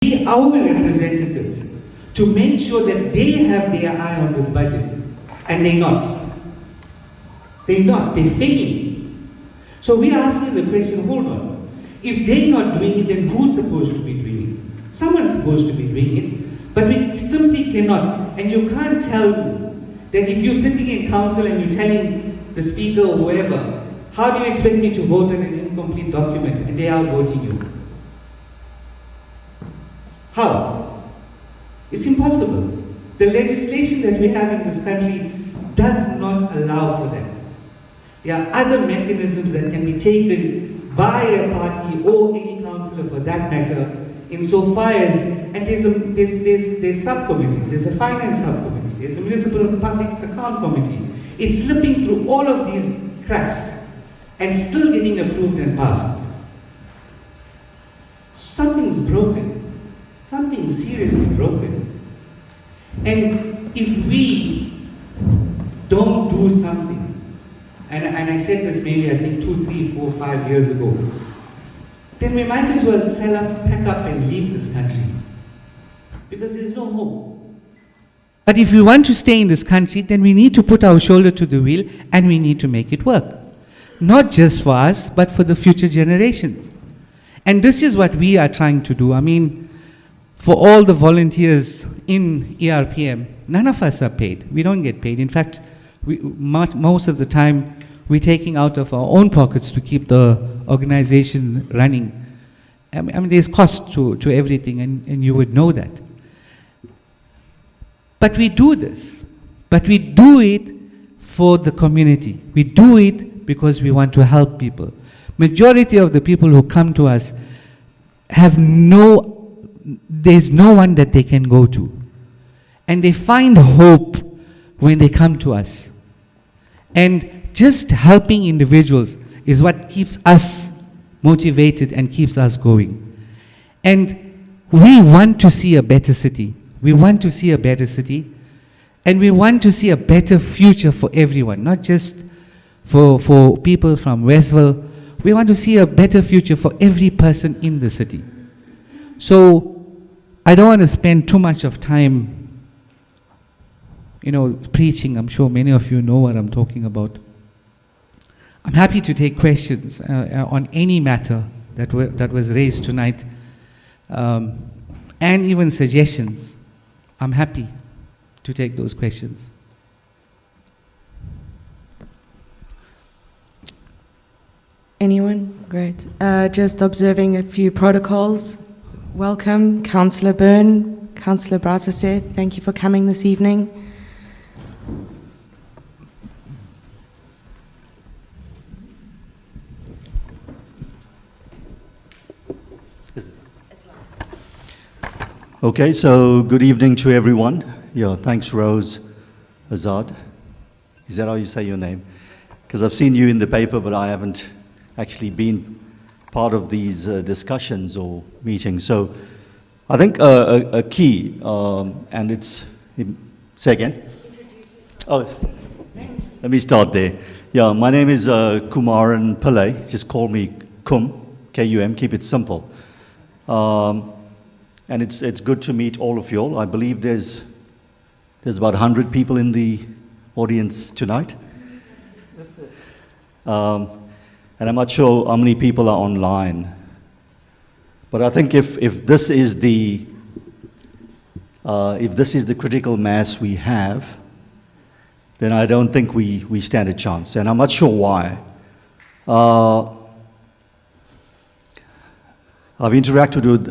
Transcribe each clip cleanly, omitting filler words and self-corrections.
be our representatives to make sure that they have their eye on this budget, and they're not. They're not, they're failing. So we are asking the question, hold on, if they're not doing it, then who's supposed to be doing it? Someone's supposed to be doing it, but we simply cannot, and you can't tell me that if you're sitting in council and you're telling the speaker or whoever, how do you expect me to vote on an incomplete document and they are voting you? How? It's impossible. The legislation that we have in this country does not allow for that. There are other mechanisms that can be taken by a party or any councillor for that matter, insofar as, and there's subcommittees, there's a finance subcommittee, there's a municipal and public account committee. It's slipping through all of these cracks and still getting approved and passed. Something's broken. Something's seriously broken. And if we don't do something, and I said this maybe I think 2, 3, 4, 5 years ago, then we might as well sell up, pack up and leave this country. Because there's no hope. But if we want to stay in this country, then we need to put our shoulder to the wheel and we need to make it work. Not just for us, but for the future generations. And this is what we are trying to do. I mean, for all the volunteers in Erpm, none of us are paid. We don't get paid. In fact, most of the time, we're taking out of our own pockets to keep the organization running. I mean there's cost to everything, and you would know that. But we do this. But we do it for the community. We do it because we want to help people. Majority of the people who come to us have there's no one that they can go to. And they find hope when they come to us. And just helping individuals is what keeps us motivated and keeps us going. And we want to see a better city. We want to see a better city. And we want to see a better future for everyone, not just for people from Westville. We want to see a better future for every person in the city. So I don't want to spend too much of time preaching. I'm sure many of you know what I'm talking about. I'm happy to take questions on any matter that was raised tonight, and even suggestions. I'm happy to take those questions. Anyone? Great. Just observing a few protocols. Welcome, Councillor Byrne, Councillor Brasset. Thank you for coming this evening. Okay, so good evening to everyone. Yeah, thanks, Rose Azad. Is that how you say your name? Because I've seen you in the paper, but I haven't actually been part of these discussions or meetings. So I think a key, and it's, say again? Introduce yourself. Oh, let me start there. Yeah, my name is Kumaran Pillai. Just call me Kum, K-U-M, keep it simple. And it's good to meet all of you all. I believe there's about 100 people in the audience tonight. And I'm not sure how many people are online. But I think if this is the critical mass we have, then I don't think we stand a chance. And I'm not sure why. I've interacted with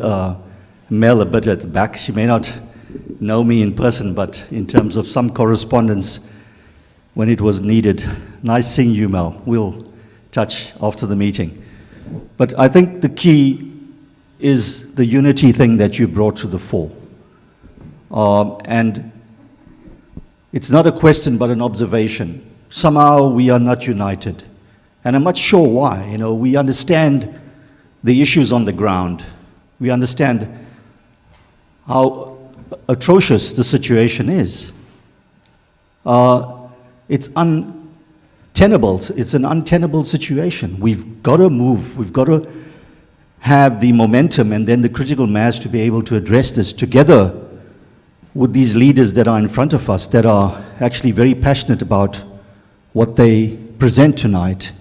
Mel a bit at the back. She may not know me in person, but in terms of some correspondence when it was needed. Nice seeing you, Mel. We'll touch after the meeting. But I think the key is the unity thing that you brought to the fore. And it's not a question, but an observation. Somehow we are not united. And I'm not sure why. We understand the issues on the ground. We understand how atrocious the situation is. It's untenable. It's an untenable situation. We've got to move. We've got to have the momentum and then the critical mass to be able to address this together with these leaders that are in front of us that are actually very passionate about what they present tonight.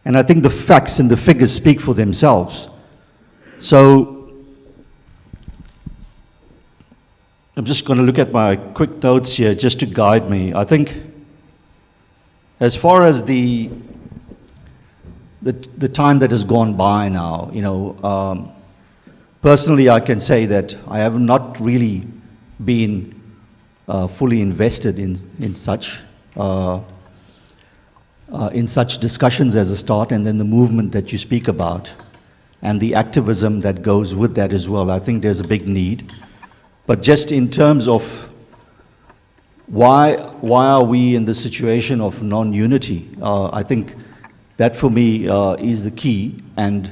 And I think the facts and the figures speak for themselves. So I'm just going to look at my quick notes here just to guide me. I think as far as the time that has gone by now, personally I can say that I have not really been fully invested in such discussions as a start, and then the movement that you speak about and the activism that goes with that as well. I think there's a big need. But just in terms of why are we in the situation of non-unity, I think that for me is the key. And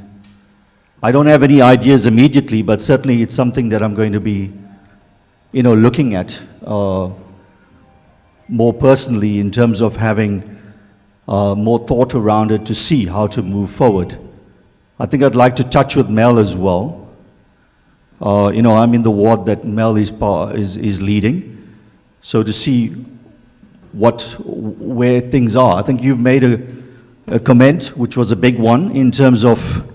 I don't have any ideas immediately, but certainly it's something that I'm going to be looking at more personally in terms of having more thought around it to see how to move forward. I think I'd like to touch with Mel as well. I'm in the ward that Mel is leading, so to see where things are. I think you've made a comment, which was a big one, in terms of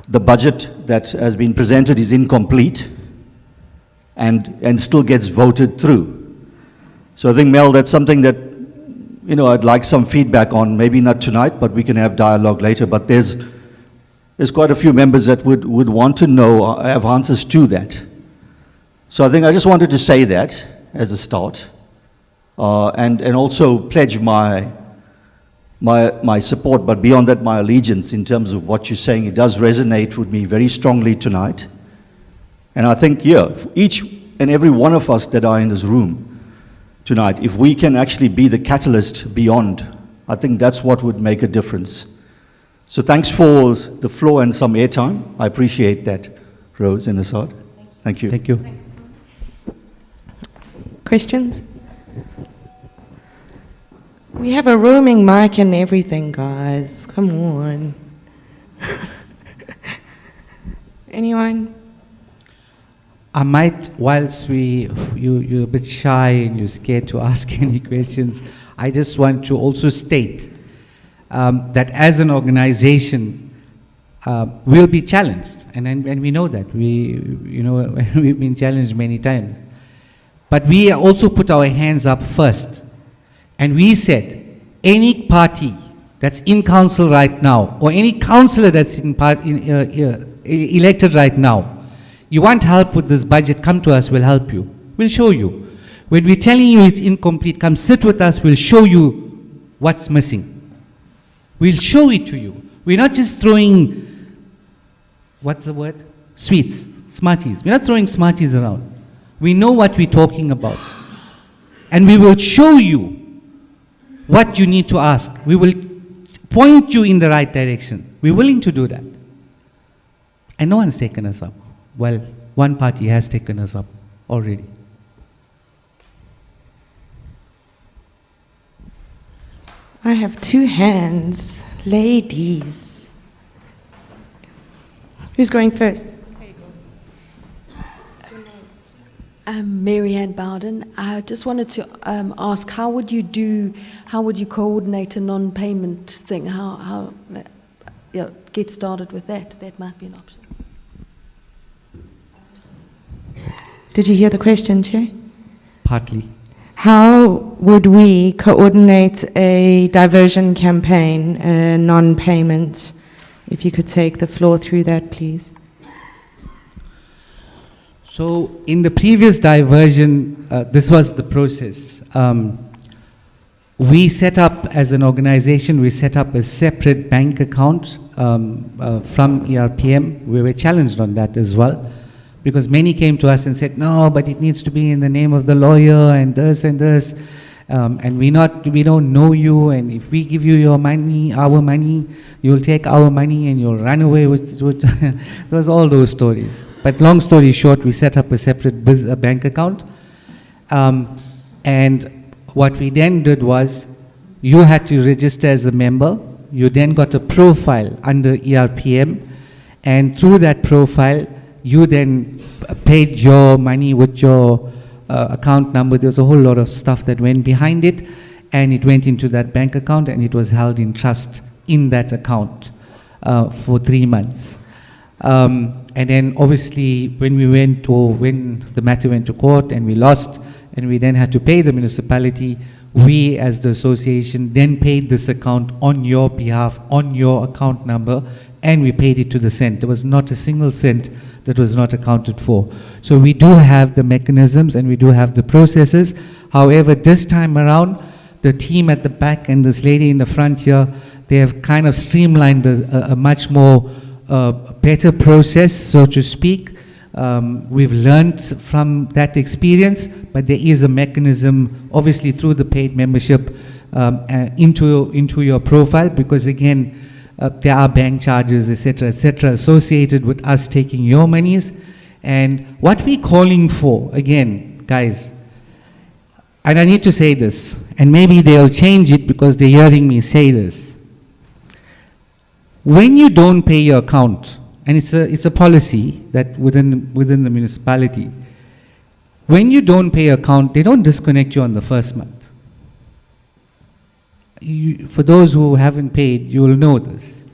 the budget that has been presented is incomplete and still gets voted through. So I think, Mel, that's something that I'd like some feedback on, maybe not tonight, but we can have dialogue later. But there's quite a few members that would want to know, have answers to that. So I think I just wanted to say that as a start, and also pledge my support, but beyond that, my allegiance in terms of what you're saying. It does resonate with me very strongly tonight. And I think, each and every one of us that are in this room tonight, if we can actually be the catalyst beyond, I think that's what would make a difference. So thanks for the floor and some airtime. I appreciate that, Rose and Assad. Thank you. Thank you. Thanks. Questions? We have a roaming mic and everything, guys. Come on. Anyone? I might, whilst you're a bit shy and you're scared to ask any questions, I just want to also state that as an organization, we'll be challenged, and we know that. We've been challenged many times. But we also put our hands up first, and we said, any party that's in council right now, or any councillor that's elected right now, you want help with this budget, come to us, we'll help you. We'll show you. When we're telling you it's incomplete, come sit with us, we'll show you what's missing. We'll show it to you. We're not just throwing, what's the word? Sweets, Smarties. We're not throwing Smarties around. We know what we're talking about. And we will show you what you need to ask. We will point you in the right direction. We're willing to do that. And no one's taken us up. Well, one party has taken us up already. I have two hands. Ladies. Who's going first? Mary Ann Bowden. I just wanted to ask, how would you coordinate a non-payment thing? How get started with that? That might be an option. Did you hear the question, Chair? Partly. How would we coordinate a diversion campaign, non-payments? If you could take the floor through that, please. So in the previous diversion, this was the process. We set up, as an organization, we set up a separate bank account from Erpm. We were challenged on that as well, because many came to us and said, no, but it needs to be in the name of the lawyer and this, and we don't know you, and if we give you your money, our money, you'll take our money and you'll run away with there was all those stories. But long story short, we set up a separate bank account, and what we then did was, you had to register as a member, you then got a profile under Erpm, And through that profile, you then paid your money with your account number. There was a whole lot of stuff that went behind it, and it went into that bank account, and it was held in trust in that account for 3 months. And then obviously when the matter went to court and we lost, and we then had to pay the municipality, we as the association then paid this account on your behalf, on your account number, and we paid it to the cent. There was not a single cent that was not accounted for. So we do have the mechanisms and we do have the processes. However, this time around, the team at the back and this lady in the front here, they have kind of streamlined a much more better process, so to speak. We've learned from that experience, but there is a mechanism, obviously through the paid membership, into your profile, because again, there are bank charges, etc., associated with us taking your monies. And what we're calling for, again, guys, and I need to say this, and maybe they'll change it because they're hearing me say this. When you don't pay your account, and it's a policy that within the municipality, when you don't pay your account, they don't disconnect you on the first month. For those who haven't paid, you will know this.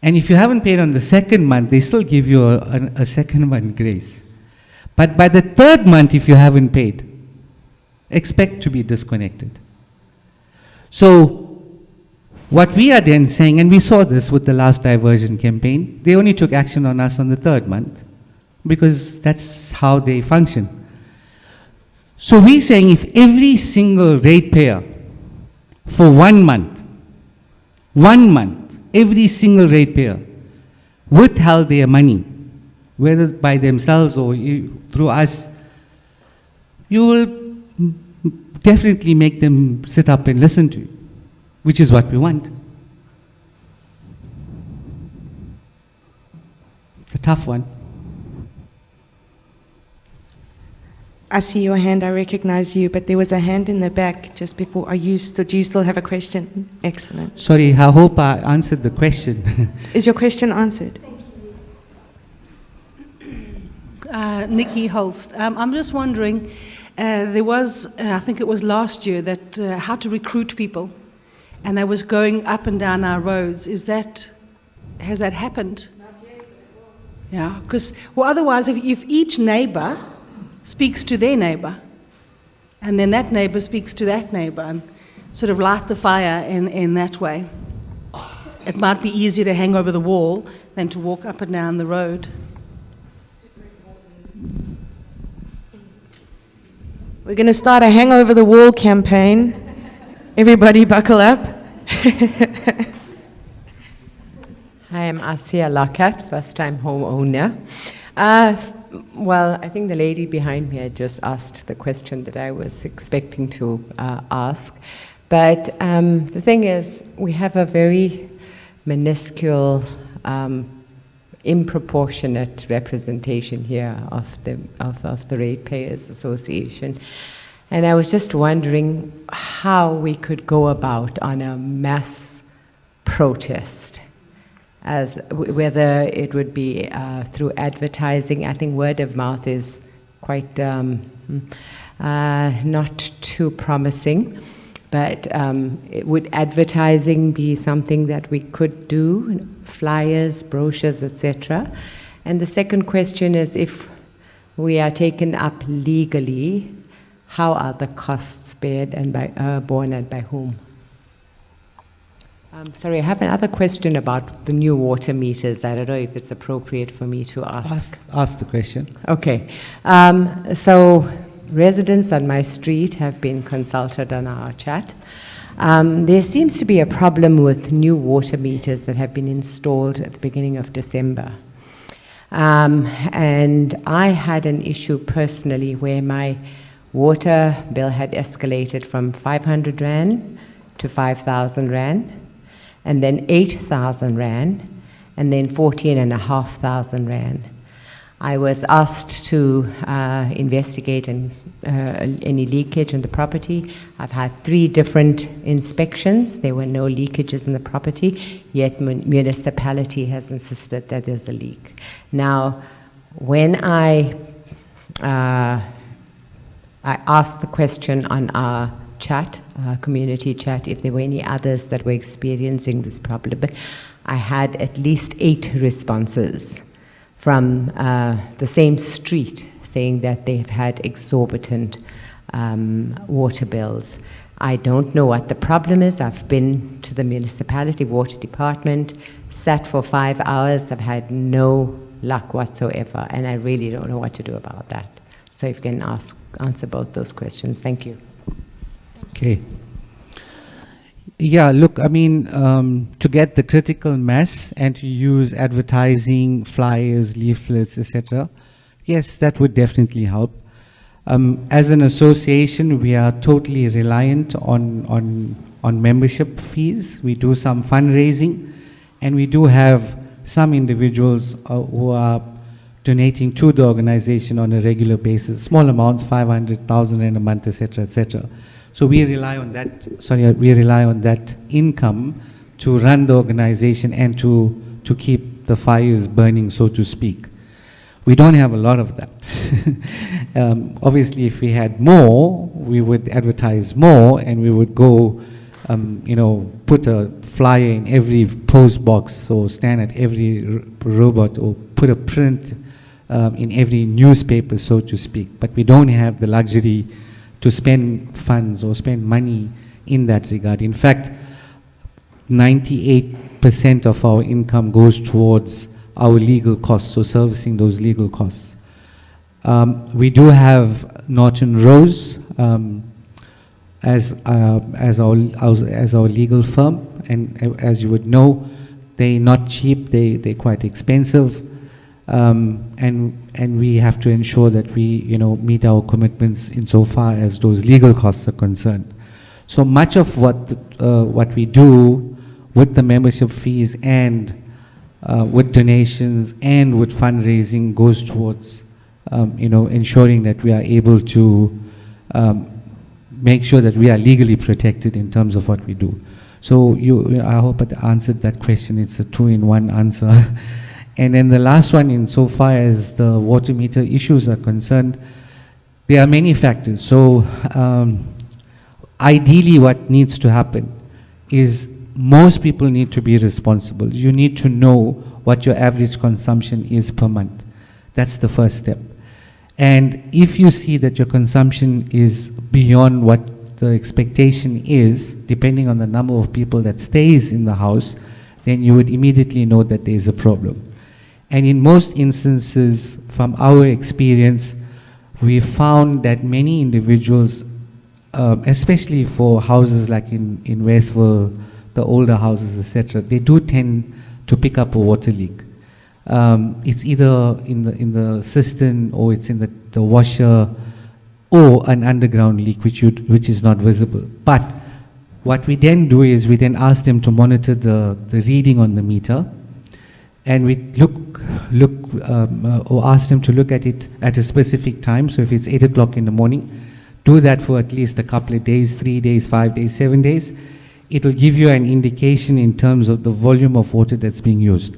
And if you haven't paid on the second month, they still give you a second month grace. But by the third month, if you haven't paid, expect to be disconnected. So what we are then saying, and we saw this with the last diversion campaign, they only took action on us on the third month because that's how they function. So we're saying if every single ratepayer for 1 month, every single ratepayer withheld their money, whether by themselves or through us, you will definitely make them sit up and listen to you, which is what we want. It's a tough one. I see your hand, I recognize you, but there was a hand in the back just before. Do you still have a question? Excellent. Sorry, I hope I answered the question. Is your question answered? Nikki Holst. I'm just wondering, there was, I think it was last year, that how to recruit people, and that was going up and down our roads. Has that happened? Not yet. Yeah, because otherwise, if each neighbour speaks to their neighbour, and then that neighbour speaks to that neighbour, and sort of light the fire in that way, it might be easier to hang over the wall than to walk up and down the road. We're going to start a Hang Over the Wall campaign. Everybody buckle up. Hi, I'm Asia Lakat, first-time homeowner. Well, I think the lady behind me had just asked the question that I was expecting to ask. But the thing is, we have a very minuscule, improportionate representation here of the Ratepayers Association. And I was just wondering how we could go about on a mass protest, as whether it would be through advertising. I think word of mouth is quite not too promising, but would advertising be something that we could do, flyers, brochures, etc.? And the second question is, if we are taken up legally, how are the costs borne and by whom? Sorry, I have another question about the new water meters. I don't know if it's appropriate for me to ask. Ask the question. Okay. So residents on my street have been consulted on our chat. There seems to be a problem with new water meters that have been installed at the beginning of December. And I had an issue personally where my water bill had escalated from 500 Rand to 5,000 Rand, and then 8,000 Rand, and then 14,500 Rand. I was asked to investigate and any leakage in the property. I've had 3 different inspections. There were no leakages in the property, yet municipality has insisted that there's a leak. Now, when I asked the question on our chat, our community chat, if there were any others that were experiencing this problem, I had at least 8 responses from the same street saying that they've had exorbitant water bills. I don't know what the problem is. I've been to the municipality water department, sat for 5 hours. I've had no luck whatsoever, and I really don't know what to do about that. So if you can answer both those questions. Thank you. Okay. Yeah, look, I mean, to get the critical mass and to use advertising, flyers, leaflets, etc., yes, that would definitely help. As an association, we are totally reliant on membership fees. We do some fundraising, and we do have some individuals who are donating to the organization on a regular basis, small amounts, 500,000 in a month, etc., etc. So we rely on that. We rely on that income to run the organization and to keep the fires burning, so to speak. We don't have a lot of that. Obviously, if we had more, we would advertise more, and we would go, put a flyer in every post box, or stand at every robot, or put a print in every newspaper, so to speak. But we don't have the luxury to spend funds or spend money in that regard. In fact, 98% of our income goes towards our legal costs, so servicing those legal costs. We do have Norton Rose as our legal firm, and as you would know, they're not cheap, they're quite expensive, and we have to ensure that we meet our commitments insofar as those legal costs are concerned. So much of what we do with the membership fees and with donations and with fundraising goes towards ensuring that we are able to make sure that we are legally protected in terms of what we do. So I hope I answered that question. It's a 2-in-1 answer. And then the last one, insofar as the water meter issues are concerned, there are many factors. So ideally what needs to happen is most people need to be responsible. You need to know what your average consumption is per month. That's the first step. And if you see that your consumption is beyond what the expectation is, depending on the number of people that stays in the house, then you would immediately know that there is a problem. And in most instances, from our experience, we found that many individuals, especially for houses like in Westville, the older houses, etc., they do tend to pick up a water leak. It's either in the cistern, or it's in the washer, or an underground leak which is not visible. But what we then do is we then ask them to monitor the reading on the meter, and we or ask them to look at it at a specific time. So if it's 8 o'clock in the morning, do that for at least a couple of days, 3 days, 5 days, 7 days. It will give you an indication in terms of the volume of water that's being used.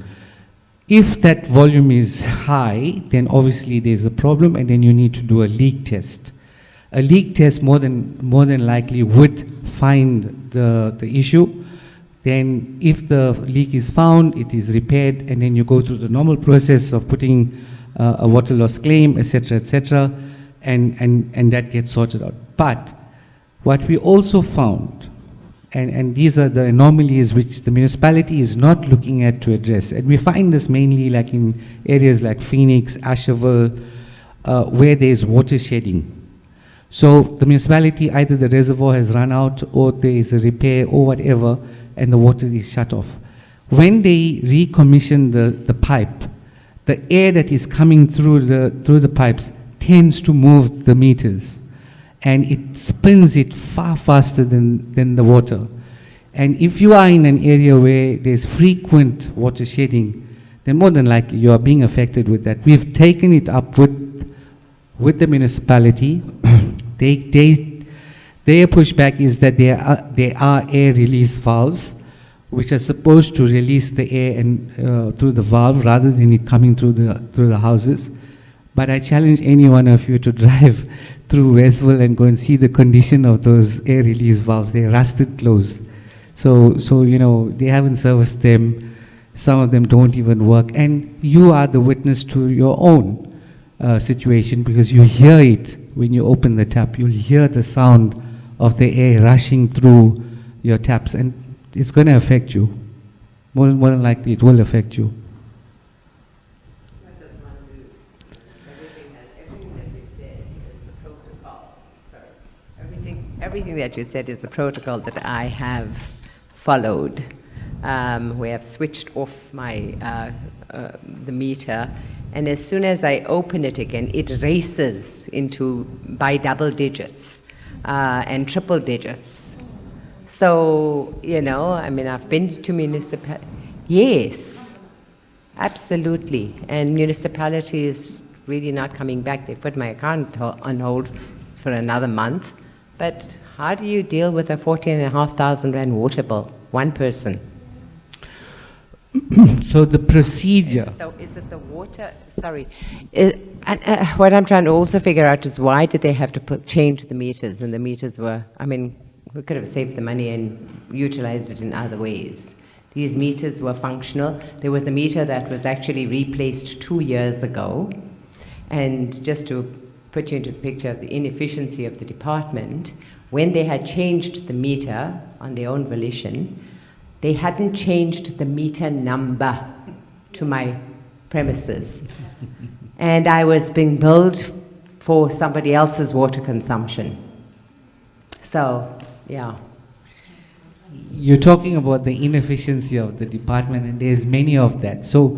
If that volume is high, then obviously there's a problem, and then you need to do a leak test. A leak test more than likely would find the issue. Then if the leak is found, it is repaired, and then you go through the normal process of putting a water loss claim, etc., and that gets sorted out. But what we also found, and these are the anomalies which the municipality is not looking at to address, and we find this mainly like in areas like Phoenix, Asherville, where there's water shedding. So the municipality, either the reservoir has run out, or there is a repair or whatever, and the water is shut off. When they recommission the pipe, the air that is coming through the pipes tends to move the meters, and it spins it far faster than the water. And if you are in an area where there's frequent water shedding, then more than likely you are being affected with that. We've taken it up with the municipality, Their pushback is that there are air release valves which are supposed to release the air and through the valve rather than it coming through the houses. But I challenge any one of you to drive through Westville and go and see the condition of those air release valves. They're rusted closed. So you know, they haven't serviced them. Some of them don't even work. And you are the witness to your own situation, because you hear it when you open the tap. You'll hear the sound of the air rushing through your taps, and it's going to affect you. More than likely, it will affect you. Everything that you said is the protocol that I have followed. We have switched off my the meter, and as soon as I open it again, it races into by double digits and triple digits. So, you know, I mean, I've been to municipalities. Yes, absolutely. And municipalities really not coming back. They put my account on hold for another month. But how do you deal with a 14,500 rand water bill? One person. So the procedure. Is it the water? Sorry. What I'm trying to also figure out is why did they have to change the meters when the meters were, I mean, we could have saved the money and utilized it in other ways. These meters were functional. There was a meter that was actually replaced 2 years ago. And just to put you into the picture of the inefficiency of the department, when they had changed the meter on their own volition, they hadn't changed the meter number to my premises. And I was being billed for somebody else's water consumption. So, yeah. You're talking about the inefficiency of the department, and there's many of that. So,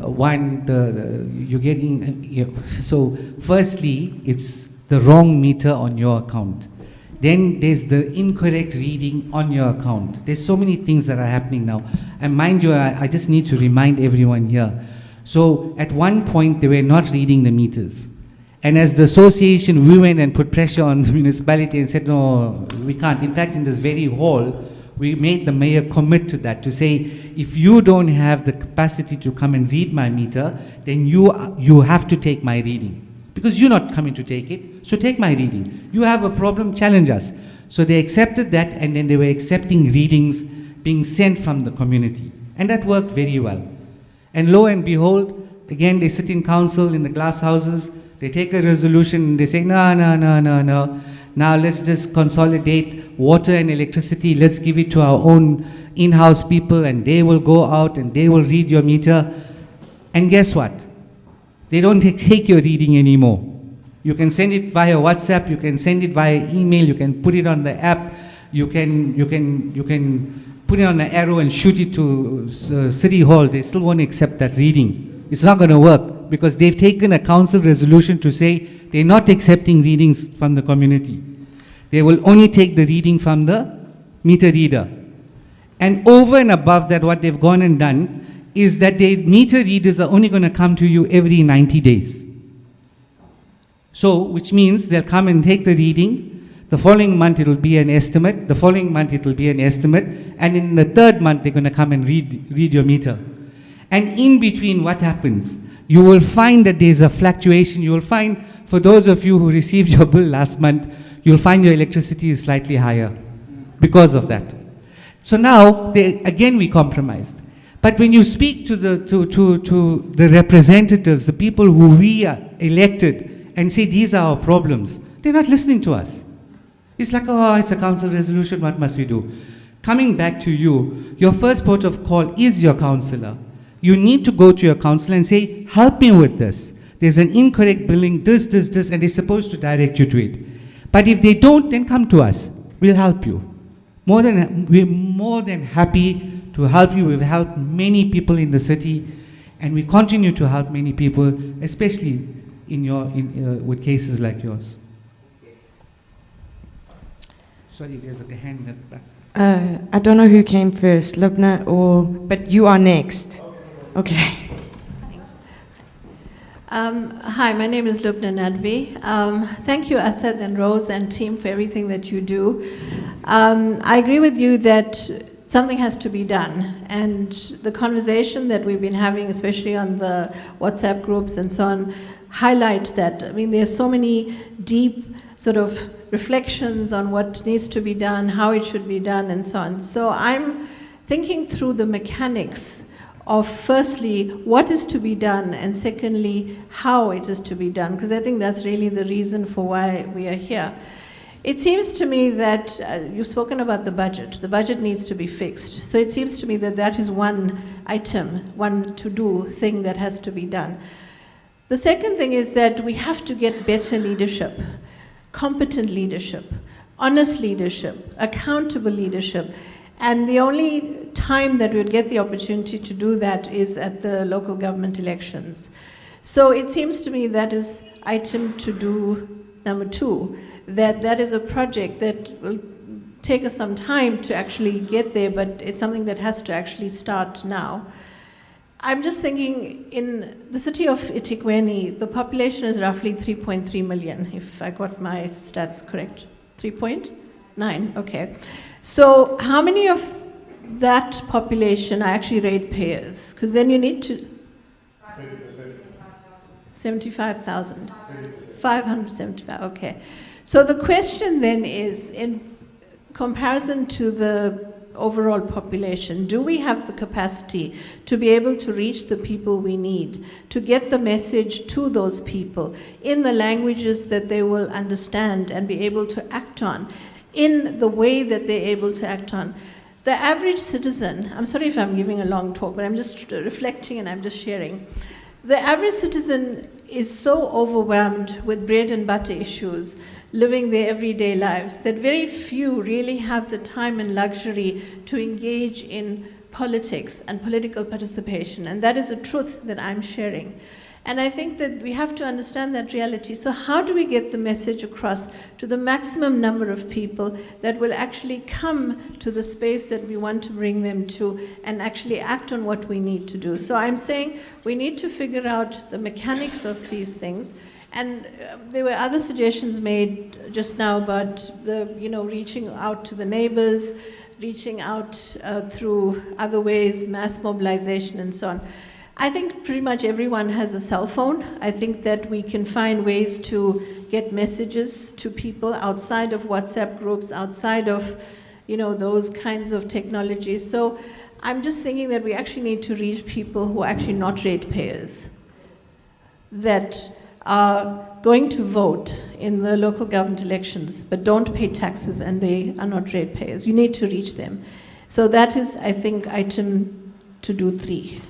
one, you're getting, so firstly, it's the wrong meter on your account. Then there's the incorrect reading on your account. There's so many things that are happening now. And mind you, I just need to remind everyone here. So at one point, they were not reading the meters. And as the association, we went and put pressure on the municipality and said, no, we can't. In fact, in this very hall, we made the mayor commit to that, to say, if you don't have the capacity to come and read my meter, then you have to take my reading. Because you're not coming to take it, so take my reading. You have a problem, challenge us. So they accepted that, and then they were accepting readings being sent from the community. And that worked very well. And lo and behold, again, they sit in council in the glass houses, they take a resolution, and they say, no. Now let's just consolidate water and electricity, let's give it to our own in-house people, and they will go out and they will read your meter. And guess what? They don't take your reading anymore. You can send it via WhatsApp, you can send it via email, you can put it on the app, you can put it on an arrow and shoot it to City Hall. They still won't accept that reading. It's not going to work because they've taken a council resolution to say they're not accepting readings from the community. They will only take the reading from the meter reader. And over and above that, what they've gone and done is that the meter readers are only going to come to you every 90 days. So, which means they'll come and take the reading, the following month it will be an estimate, the following month it will be an estimate, and in the third month they're going to come and read your meter. And in between, what happens? You will find that there's a fluctuation. You will find, for those of you who received your bill last month, you'll find your electricity is slightly higher because of that. So now, again we compromised. But when you speak to the representatives, the people who we elected, and say these are our problems, they're not listening to us. It's like, oh, it's a council resolution, what must we do? Coming back to you, your first port of call is your councillor. You need to go to your councillor and say, help me with this. There's an incorrect billing, this, and they're supposed to direct you to it. But if they don't, then come to us. We'll help you. We're more than happy to help you. We've helped many people in the city, and we continue to help many people, especially with cases like yours. Sorry, there's a hand at the back. I don't know who came first, Lubna but you are next. Okay. Thanks. Hi, my name is Lubna Nadvi. Thank you, Asad and Rose and team, for everything that you do. I agree with you that something has to be done, and the conversation that we've been having, especially on the WhatsApp groups and so on, highlight that. I mean, there's so many deep sort of reflections on what needs to be done, how it should be done, and so on. So I'm thinking through the mechanics of, firstly, what is to be done, and secondly, how it is to be done, because I think that's really the reason for why we are here. It seems to me that you've spoken about the budget. The budget needs to be fixed. So it seems to me that that is one item, one to-do thing that has to be done. The second thing is that we have to get better leadership, competent leadership, honest leadership, accountable leadership. And the only time that we would get the opportunity to do that is at the local government elections. So it seems to me that is item to do number 2, that is a project that will take us some time to actually get there, but it's something that has to actually start now. I'm just thinking, in the city of eThekwini, the population is roughly 3.3 million, if I got my stats correct. 3.9, okay. So how many of that population are actually ratepayers? Because then you need to... 75,000. 575, okay. So the question then is, in comparison to the overall population, do we have the capacity to be able to reach the people we need, to get the message to those people in the languages that they will understand and be able to act on, in the way that they're able to act on? The average citizen, I'm sorry if I'm giving a long talk, but I'm just reflecting and I'm just sharing. The average citizen is so overwhelmed with bread and butter issues, living their everyday lives, that very few really have the time and luxury to engage in politics and political participation. And that is a truth that I'm sharing. And I think that we have to understand that reality. So how do we get the message across to the maximum number of people that will actually come to the space that we want to bring them to and actually act on what we need to do? So I'm saying we need to figure out the mechanics of these things. And there were other suggestions made just now about the, reaching out to the neighbors, reaching out through other ways, mass mobilization and so on. I think pretty much everyone has a cell phone. I think that we can find ways to get messages to people outside of WhatsApp groups, outside of, those kinds of technologies. So I'm just thinking that we actually need to reach people who are actually not ratepayers, that are going to vote in the local government elections, but don't pay taxes and they are not ratepayers. You need to reach them. So that is, I think, item to do 3.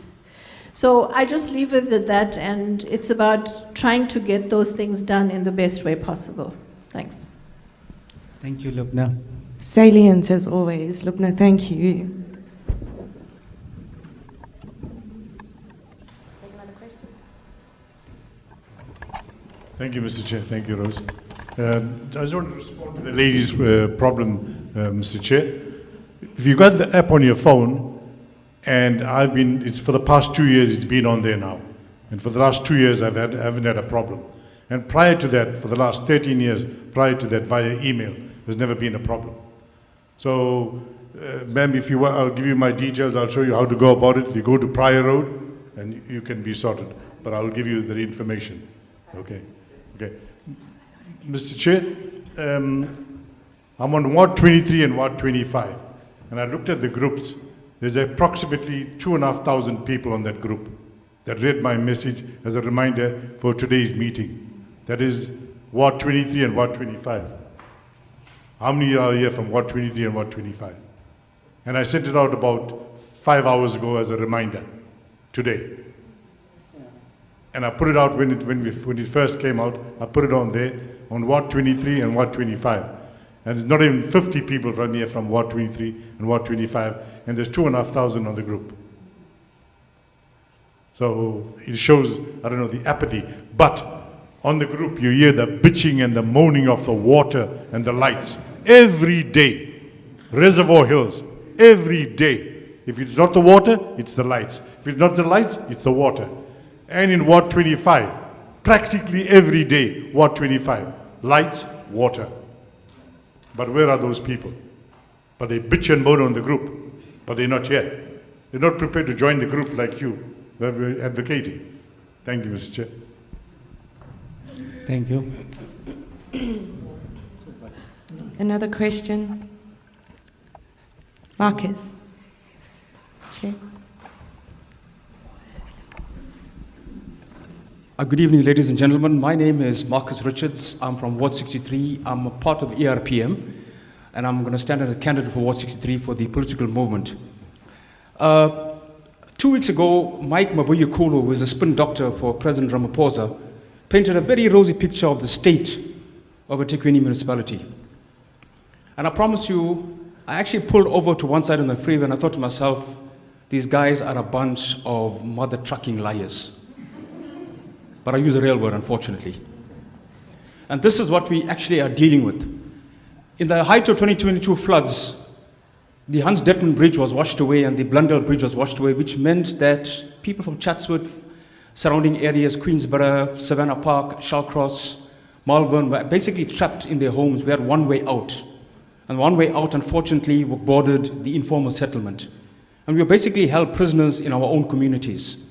So I just leave it at that, and it's about trying to get those things done in the best way possible. Thanks. Thank you, Lubna. Salient as always. Lubna, thank you. Take another question. Thank you, Mr. Chair. Thank you, Rose. I just want to respond to the lady's problem, Mr. Chair. If you've got the app on your phone, and it's for the past 2 years, it's been on there now. And for the last 2 years, I haven't had a problem. And prior to that, for the last 13 years, prior to that, via email, there's never been a problem. So, ma'am, if you want, I'll give you my details. I'll show you how to go about it. If you go to Prior Road, and you can be sorted. But I'll give you the information. Okay. Okay. Mr. Chair, I'm on Ward 23 and Ward 25. And I looked at the groups. There's approximately 2,500 people on that group that read my message as a reminder for today's meeting. That is Ward 23 and Ward 25. How many are here from Ward 23 and Ward 25? And I sent it out about 5 hours ago as a reminder today. And I put it out when it first came out. I put it on there on Ward 23 and Ward 25. And there's not even 50 people from here from Ward 23 and Ward 25, and there's 2,500 on the group. So it shows, I don't know, the apathy. But on the group, you hear the bitching and the moaning of the water and the lights every day. Reservoir Hills, every day. If it's not the water, it's the lights. If it's not the lights, it's the water. And in Ward 25, practically every day. Ward 25, lights, water. But where are those people? But they bitch and moan on the group, but they're not here. They're not prepared to join the group like you, that we're advocating. Thank you, Mr. Chair. Thank you. Another question? Marcus. Chair. Good evening, ladies and gentlemen. My name is Marcus Richards. I'm from Ward 63. I'm a part of Erpm, and I'm going to stand as a candidate for Ward 63 for the political movement. 2 weeks ago, Mike Mabuya Kulu, who is a spin doctor for President Ramaphosa, painted a very rosy picture of the state of a eThekwini municipality. And I promise you, I actually pulled over to one side on the freeway and I thought to myself, these guys are a bunch of mother trucking liars. But I use a real word, unfortunately. And this is what we actually are dealing with. In the height of 2022 floods, the Hans Detman Bridge was washed away and the Blundell Bridge was washed away, which meant that people from Chatsworth, surrounding areas, Queensborough, Savannah Park, Shallcross, Malvern, were basically trapped in their homes. We had one way out. And one way out, unfortunately, bordered the informal settlement. And we were basically held prisoners in our own communities.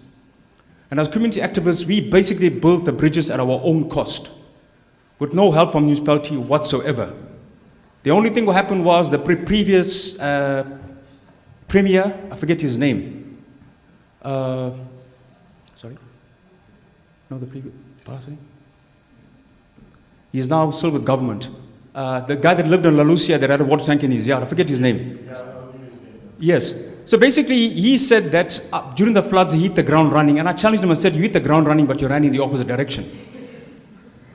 And as community activists, we basically built the bridges at our own cost, with no help from municipality whatsoever. The only thing that happened was the previous premier, I forget his name. Sorry? No, the previous person? He is now still with government. The guy that lived in La Lucia that had a water tank in his yard, I forget his name. Yes. So basically, he said that during the floods, he hit the ground running. And I challenged him and said, you hit the ground running, but you ran in the opposite direction.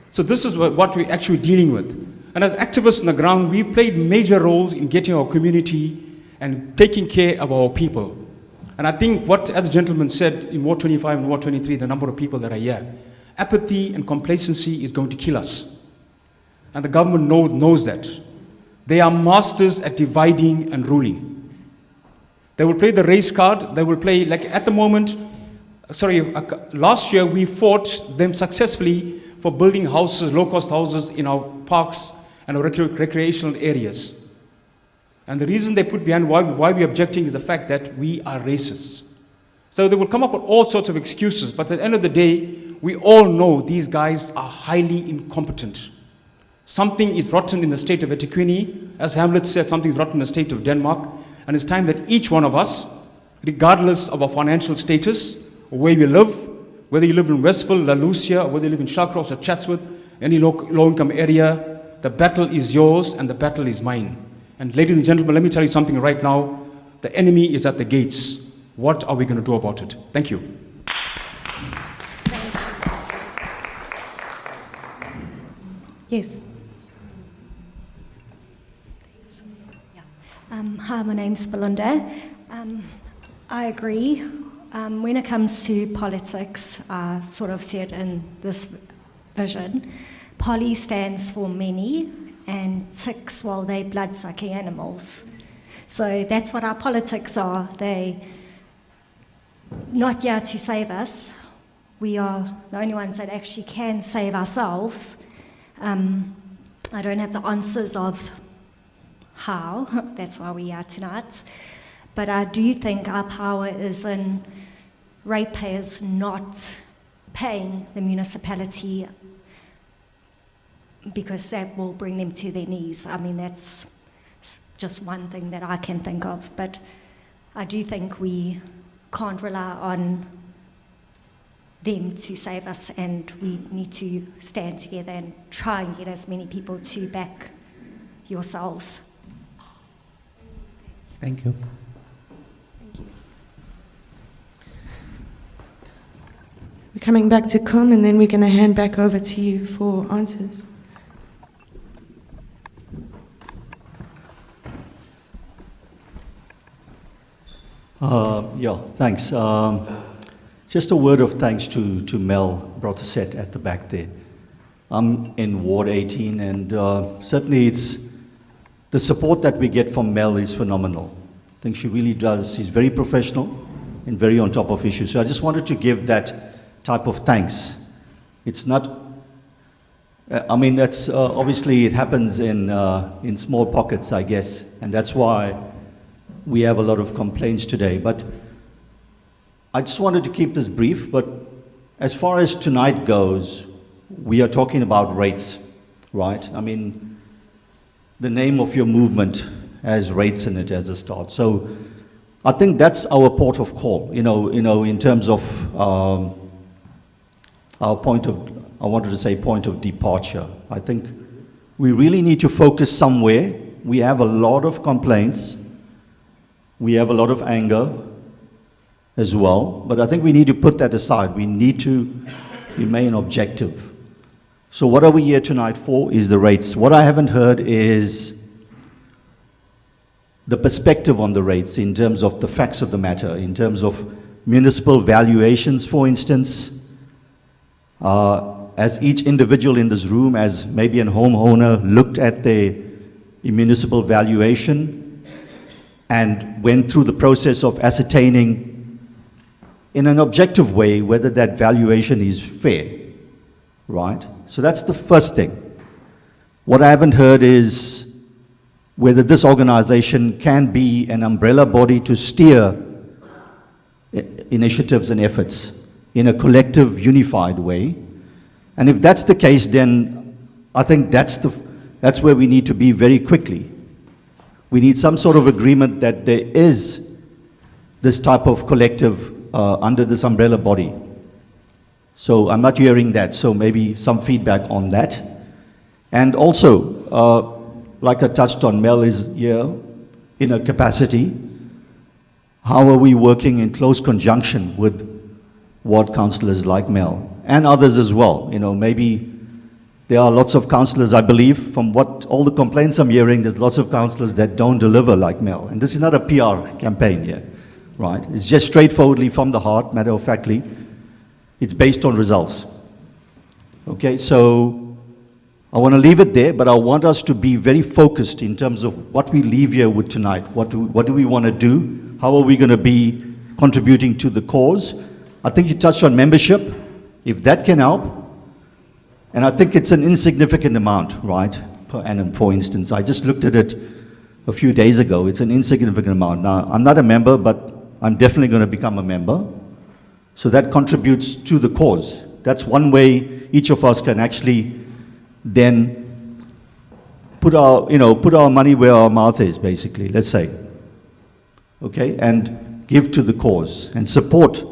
So this is what we're actually dealing with. And as activists on the ground, we've played major roles in getting our community and taking care of our people. And I think what, as the gentleman said, in Ward 25 and Ward 23, the number of people that are here, apathy and complacency is going to kill us. And the government knows that. They are masters at dividing and ruling. They will play the race card. They will play, like at the moment, last year we fought them successfully for building houses, low-cost houses in our parks and our recreational areas. And the reason they put behind why we're objecting is the fact that we are racists. So they will come up with all sorts of excuses, but at the end of the day, we all know these guys are highly incompetent. Something is rotten in the state of eThekwini. As Hamlet said, something is rotten in the state of Denmark. And it's time that each one of us, regardless of our financial status, or where we live, whether you live in Westville, La Lucia, or whether you live in Shallcross or Chatsworth, any low-income area, the battle is yours and the battle is mine. And ladies and gentlemen, let me tell you something right now. The enemy is at the gates. What are we going to do about it? Thank you. Yes. Hi, my name's Belinda. I agree. When it comes to politics, I sort of see it in this vision. Poly stands for many, and ticks, well, they're blood-sucking animals. So that's what our politics are. They're not here to save us. We are the only ones that actually can save ourselves. I don't have the answers of how, that's why we are tonight. But I do think our power is in ratepayers not paying the municipality because that will bring them to their knees. I mean, that's just one thing that I can think of. But I do think we can't rely on them to save us, and we need to stand together and try and get as many people to back yourselves. Thank you. Thank you. We're coming back to Kum, and then we're going to hand back over to you for answers. Yeah, thanks. Just a word of thanks to Mel Brotherset at the back there. I'm in Ward 18, and certainly it's the support that we get from Mel is phenomenal. I think she really does. She's very professional and very on top of issues. So I just wanted to give that type of thanks It's not, I mean, that's, obviously it happens in small pockets, I guess, and that's why we have a lot of complaints today. But I just wanted to keep this brief, but as far as tonight goes, we are talking about rates, right? I mean, the name of your movement has rates in it as a start. So I think that's our port of call, in terms of our point of, I wanted to say point of departure. I think we really need to focus somewhere. We have a lot of complaints. We have a lot of anger as well, but I think we need to put that aside. We need to remain objective. So what are we here tonight for is the rates. What I haven't heard is the perspective on the rates in terms of the facts of the matter, in terms of municipal valuations, for instance. As each individual in this room, as maybe a homeowner, looked at their municipal valuation and went through the process of ascertaining in an objective way whether that valuation is fair, right? So that's the first thing. What I haven't heard is whether this organization can be an umbrella body to steer initiatives and efforts in a collective, unified way. And if that's the case, then I think that's where we need to be very quickly. We need some sort of agreement that there is this type of collective under this umbrella body. So I'm not hearing that, so maybe some feedback on that. And also, like I touched on, Mel is here in a capacity. How are we working in close conjunction with ward councillors like Mel and others as well? Maybe there are lots of councillors, I believe, from what all the complaints I'm hearing, there's lots of councillors that don't deliver like Mel. And this is not a PR campaign here, right? It's just straightforwardly from the heart, matter of factly. It's based on results. Okay, so I want to leave it there, but I want us to be very focused in terms of what we leave here with tonight. What do we want to do? How are we going to be contributing to the cause? I think you touched on membership, if that can help. And I think it's an insignificant amount, right, per annum, for instance. I just looked at it a few days ago. It's an insignificant amount. Now, I'm not a member, but I'm definitely going to become a member. So that contributes to the cause. That's one way each of us can actually then put our money where our mouth is, basically, let's say. Okay, and give to the cause and support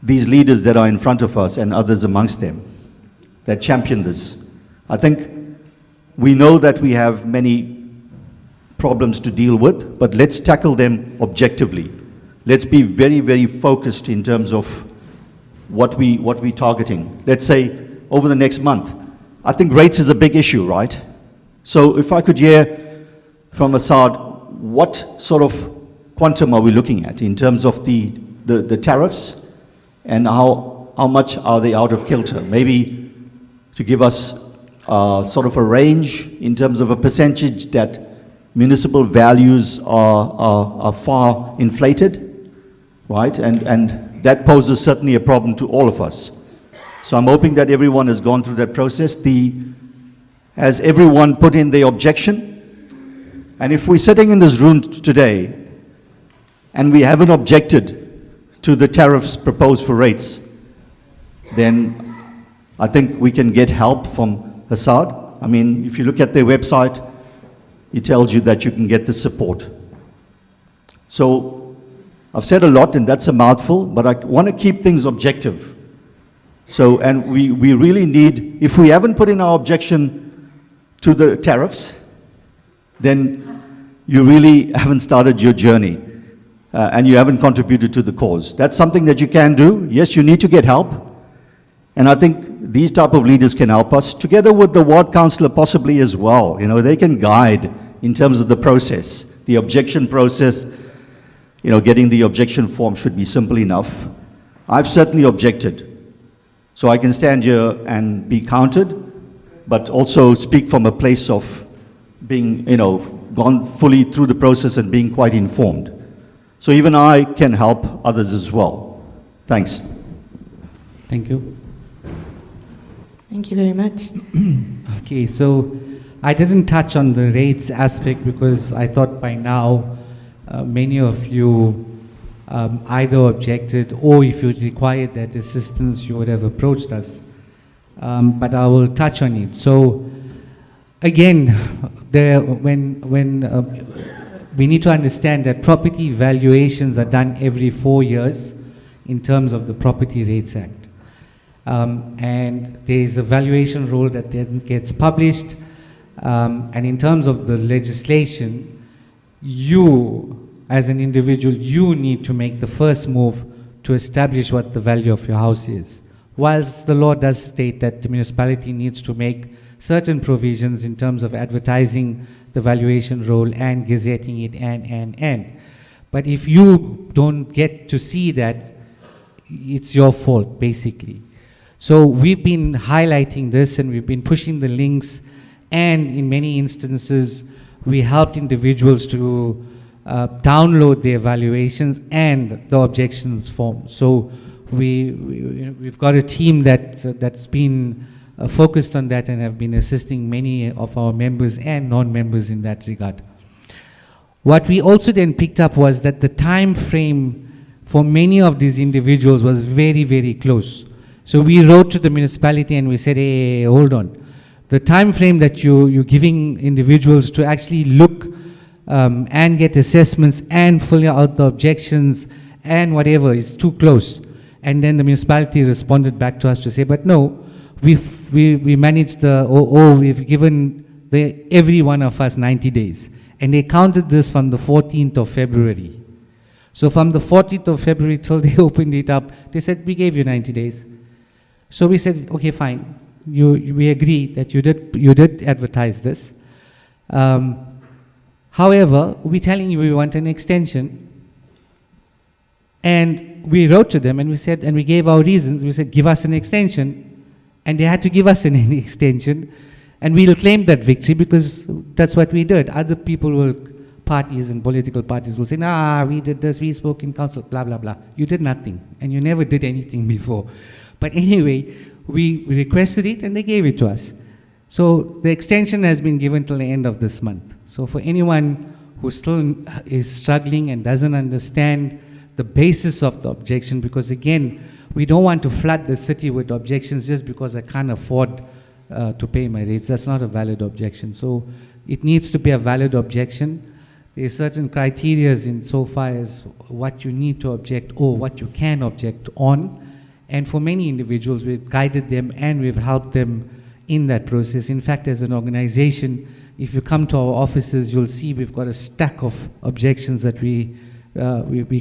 these leaders that are in front of us and others amongst them that champion this. I think we know that we have many problems to deal with, but let's tackle them objectively. Let's be very, very focused in terms of what we're targeting. Let's say over the next month. I think rates is a big issue, right? So if I could hear from Assad, what sort of quantum are we looking at in terms of the tariffs, and how much are they out of kilter? Maybe to give us sort of a range in terms of a percentage that municipal values are far inflated, right? And that poses certainly a problem to all of us. So I'm hoping that everyone has gone through that process. Has everyone put in their objection? And if we're sitting in this room today and we haven't objected to the tariffs proposed for rates, then I think we can get help from Assad. I mean, if you look at their website, it tells you that you can get the support. So I've said a lot, and that's a mouthful, but I want to keep things objective. So, and we really need, if we haven't put in our objection to the tariffs, then you really haven't started your journey, and you haven't contributed to the cause. That's something that you can do. Yes, you need to get help, and I think these type of leaders can help us, together with the ward councillor possibly as well. They can guide in terms of the process, the objection process. Getting the objection form should be simple enough. I've certainly objected. So I can stand here and be counted, but also speak from a place of being, gone fully through the process and being quite informed. So even I can help others as well. Thanks. Thank you. Thank you very much. Okay, so I didn't touch on the rates aspect because I thought by now many of you either objected or if you required that assistance, you would have approached us. But I will touch on it. So again, we need to understand that property valuations are done every 4 years in terms of the Property Rates Act. And there is a valuation rule that then gets published. And in terms of the legislation, you, as an individual, you need to make the first move to establish what the value of your house is. Whilst the law does state that the municipality needs to make certain provisions in terms of advertising the valuation role and gazetting it and. But if you don't get to see that, it's your fault, basically. So we've been highlighting this and we've been pushing the links, and in many instances, we helped individuals to download the evaluations and the objections form. So we've got a team that's been focused on that and have been assisting many of our members and non-members in that regard. What we also then picked up was that the time frame for many of these individuals was very, very close. So we wrote to the municipality and we said, hey, hold on. The time frame that you're giving individuals to actually look and get assessments and fill out the objections and whatever is too close. And then the municipality responded back to us to say, but no, we managed we've given every one of us 90 days. And they counted this from the 14th of February. So from the 14th of February till they opened it up, they said, we gave you 90 days. So we said, okay, fine. We agree that you did advertise this. However, we're telling you we want an extension. And we wrote to them and we said, and we gave our reasons. We said, give us an extension. And they had to give us an extension. And we'll claim that victory because that's what we did. Other parties and political parties will say, nah, we did this, we spoke in council, blah, blah, blah. You did nothing. And you never did anything before. But anyway, we requested it and they gave it to us. So the extension has been given till the end of this month. So for anyone who still is struggling and doesn't understand the basis of the objection, because again, we don't want to flood the city with objections just because I can't afford to pay my rates. That's not a valid objection. So it needs to be a valid objection. There are certain criteria in so far as what you need to object or what you can object on. And for many individuals, we've guided them and we've helped them in that process. In fact, as an organization, if you come to our offices, you'll see we've got a stack of objections that we're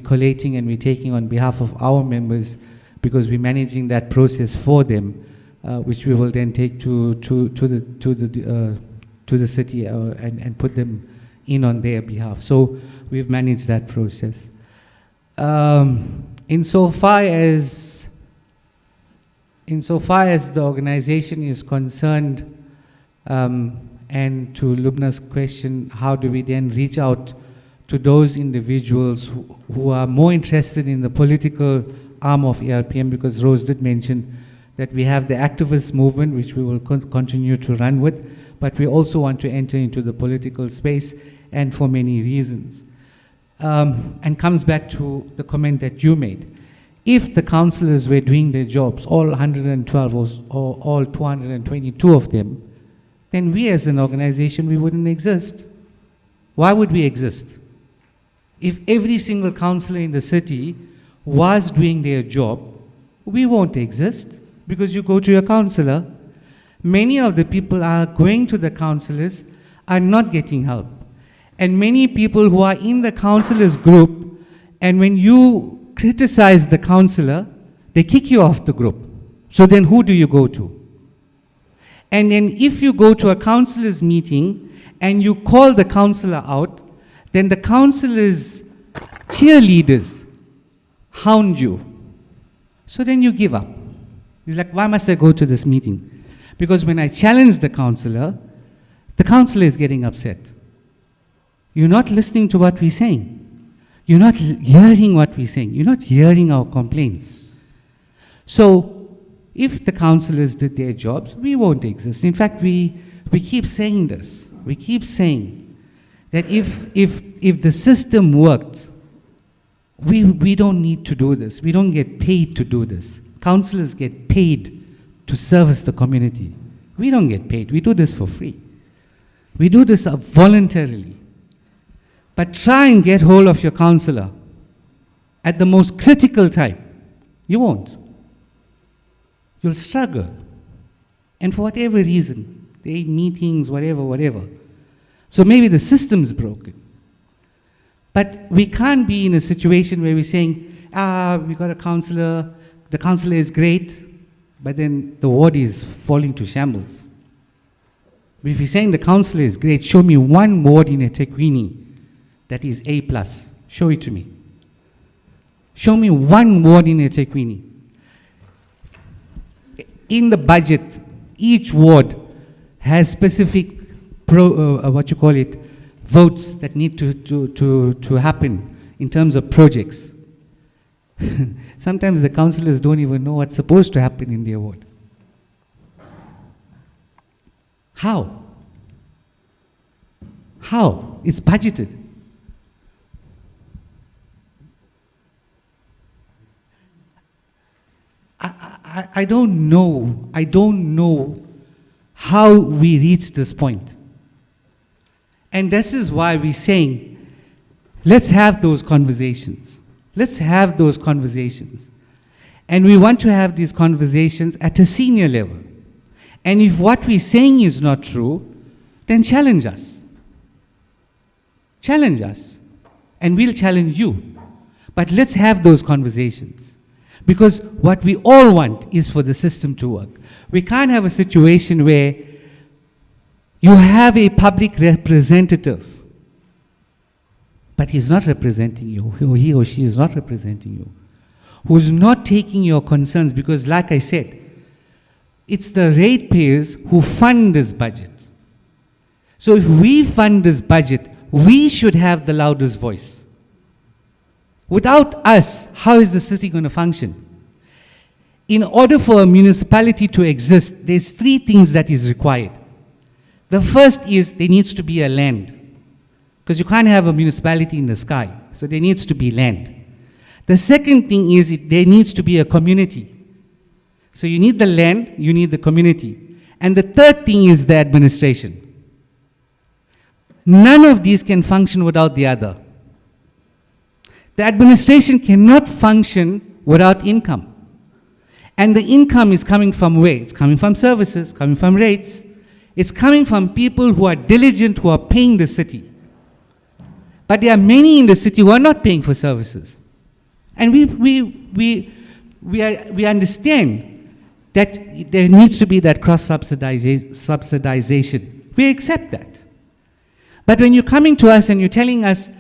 collating and we're taking on behalf of our members, because we're managing that process for them, which we will then take to the city and put them in on their behalf. So we've managed that process. Insofar as the organization is concerned, and to Lubna's question, how do we then reach out to those individuals who are more interested in the political arm of Erpm, because Rose did mention that we have the activist movement, which we will continue to run with, but we also want to enter into the political space, and for many reasons. And comes back to the comment that you made. If the councillors were doing their jobs, all 112 or all 222 of them, then we as an organization, we wouldn't exist. Why would we exist? If every single councillor in the city was doing their job, we won't exist, because you go to your councillor. Many of the people are going to the councillors are not getting help. And many people who are in the councillors group, and when you criticize the councillor, they kick you off the group. So then who do you go to? And then if you go to a councillors meeting and you call the councillor out, then the councillors' cheerleaders hound you. So then you give up. You're like, why must I go to this meeting? Because when I challenge the councillor is getting upset. You're not listening to what we're saying. You're not hearing what we're saying. You're not hearing our complaints. So If the councillors did their jobs, we won't exist. In fact, we keep saying this. We keep saying that if the system worked, we don't need to do this. We don't get paid to do this. Councillors get paid to service the community. We don't get paid. We do this for free. We do this voluntarily. But try and get hold of your councillor at the most critical time. You won't. You'll struggle. And for whatever reason, they meetings, whatever. So maybe the system's broken. But we can't be in a situation where we're saying, we got a councillor, the councillor is great, but then the ward is falling to shambles. If you're saying the councillor is great, show me one ward in eThekwini that is A+. Show it to me. Show me one ward in eThekwini. In the budget, each ward has specific votes that need to happen in terms of projects. Sometimes the councillors don't even know what's supposed to happen in their ward. How? How? It's budgeted. I don't know how we reached this point. And this is why we're saying, let's have those conversations. Let's have those conversations. And we want to have these conversations at a senior level. And if what we're saying is not true, then challenge us. Challenge us. And we'll challenge you. But let's have those conversations. Because what we all want is for the system to work. We can't have a situation where you have a public representative, but he's not representing you, or he or she is not representing you, who's not taking your concerns, because like I said, it's the ratepayers who fund this budget. So if we fund this budget, we should have the loudest voice. Without us, how is the city going to function? In order for a municipality to exist, there's 3 things that is required. The first is there needs to be a land, because you can't have a municipality in the sky, so there needs to be land. The second thing is there needs to be a community. So you need the land, you need the community. And the third thing is the administration. None of these can function without the other. The administration cannot function without income. And the income is coming from where? It's coming from services, coming from rates. It's coming from people who are diligent, who are paying the city. But there are many in the city who are not paying for services. And we understand that there needs to be that cross-subsidization. We accept that. But when you're coming to us and you're telling us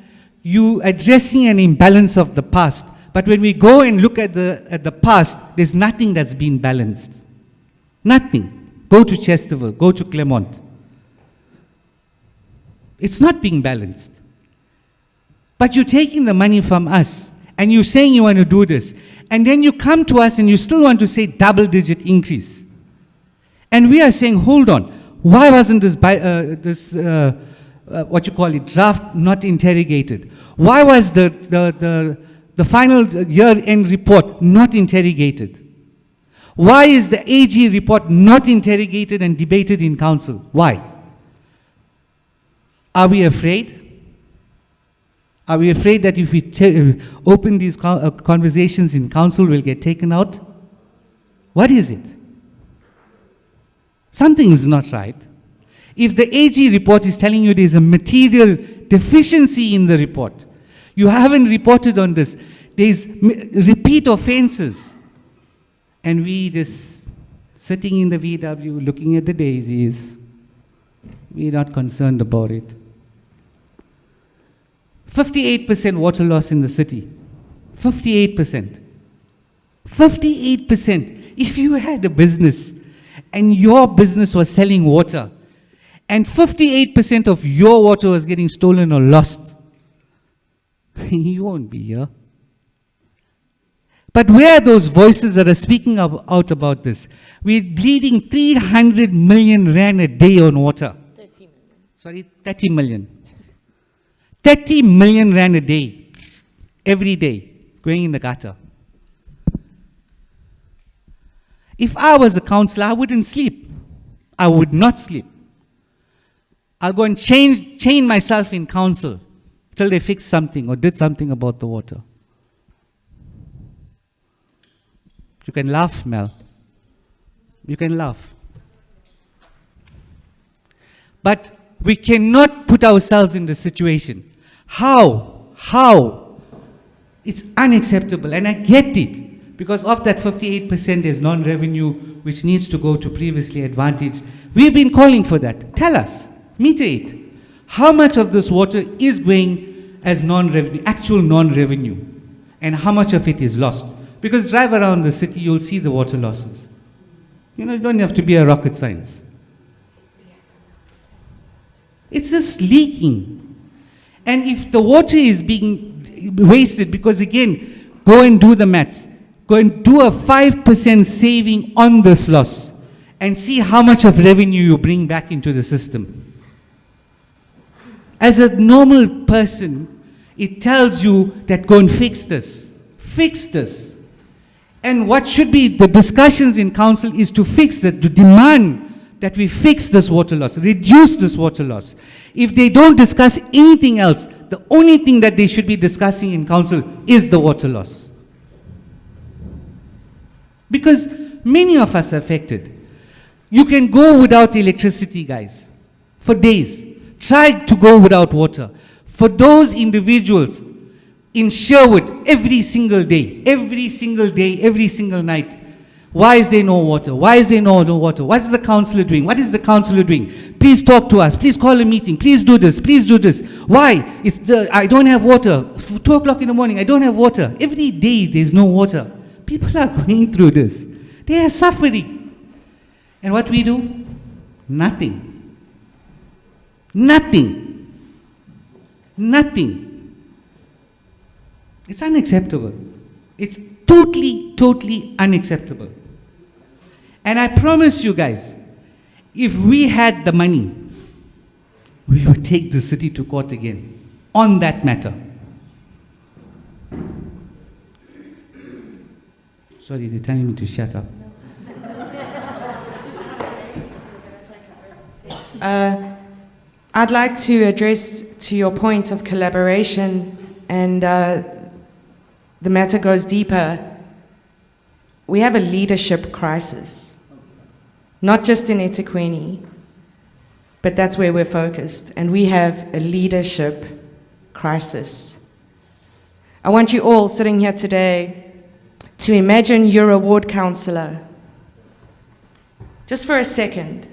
you're addressing an imbalance of the past, but when we go and look at the past, there's nothing that's been balanced. Nothing. Go to Chesterville, go to Claremont. It's not being balanced. But you're taking the money from us, and you're saying you want to do this, and then you come to us and you still want to say double-digit increase. And we are saying, hold on, why wasn't this draft not interrogated? Why was the final year-end report not interrogated? Why is the AG report not interrogated and debated in council? Why? Are we afraid? Are we afraid that if we open these conversations in council, we'll get taken out? What is it? Something is not right. If the AG report is telling you there's a material deficiency in the report, you haven't reported on this, there's repeat offenses, and we just sitting in the VW looking at the daisies, we're not concerned about it. 58% water loss in the city. 58%. 58%. If you had a business and your business was selling water, and 58% of your water was getting stolen or lost, you won't be here. But where are those voices that are speaking out about this? We're bleeding 300 million rand a day on water. 30 million. Sorry, 30 million. 30 million rand a day, every day, going in the gutter. If I was a councillor, I wouldn't sleep. I would not sleep. I'll go and chain myself in council till they fix something or did something about the water. You can laugh, Mel. You can laugh. But we cannot put ourselves in the situation. How? It's unacceptable, and I get it. Because of that 58% is non-revenue, which needs to go to previously advantaged. We've been calling for that. Tell us, meter it. How much of this water is going as non-revenue, actual non-revenue, and how much of it is lost? Because drive around the city, you'll see the water losses. You don't have to be a rocket science. It's just leaking. And if the water is being wasted, because again, go and do the maths. Go and do a 5% saving on this loss and see how much of revenue you bring back into the system. As a normal person, it tells you that go and fix this. Fix this. And what should be the discussions in council is to fix that, to demand that we fix this water loss, reduce this water loss. If they don't discuss anything else, the only thing that they should be discussing in council is the water loss. Because many of us are affected. You can go without electricity, guys, for days. Try to go without water. For those individuals in Sherwood, every single day, every single night, why is there no water? Why is there no water? What is the councillor doing? What is the councillor doing? Please talk to us. Please call a meeting. Please do this. Please do this. Why? I don't have water. 2 o'clock in the morning, I don't have water. Every day there's no water. People are going through this. They are suffering. And what we do? Nothing. Nothing. Nothing. It's unacceptable. It's totally unacceptable. And I promise you guys, if we had the money, we would take the city to court again on that matter. Sorry, they're telling me to shut up. I'd like to address to your point of collaboration, and the matter goes deeper. We have a leadership crisis, not just in eThekwini, but that's where we're focused, and we have a leadership crisis. I want you all sitting here today to imagine you're a ward councillor. Just for a second.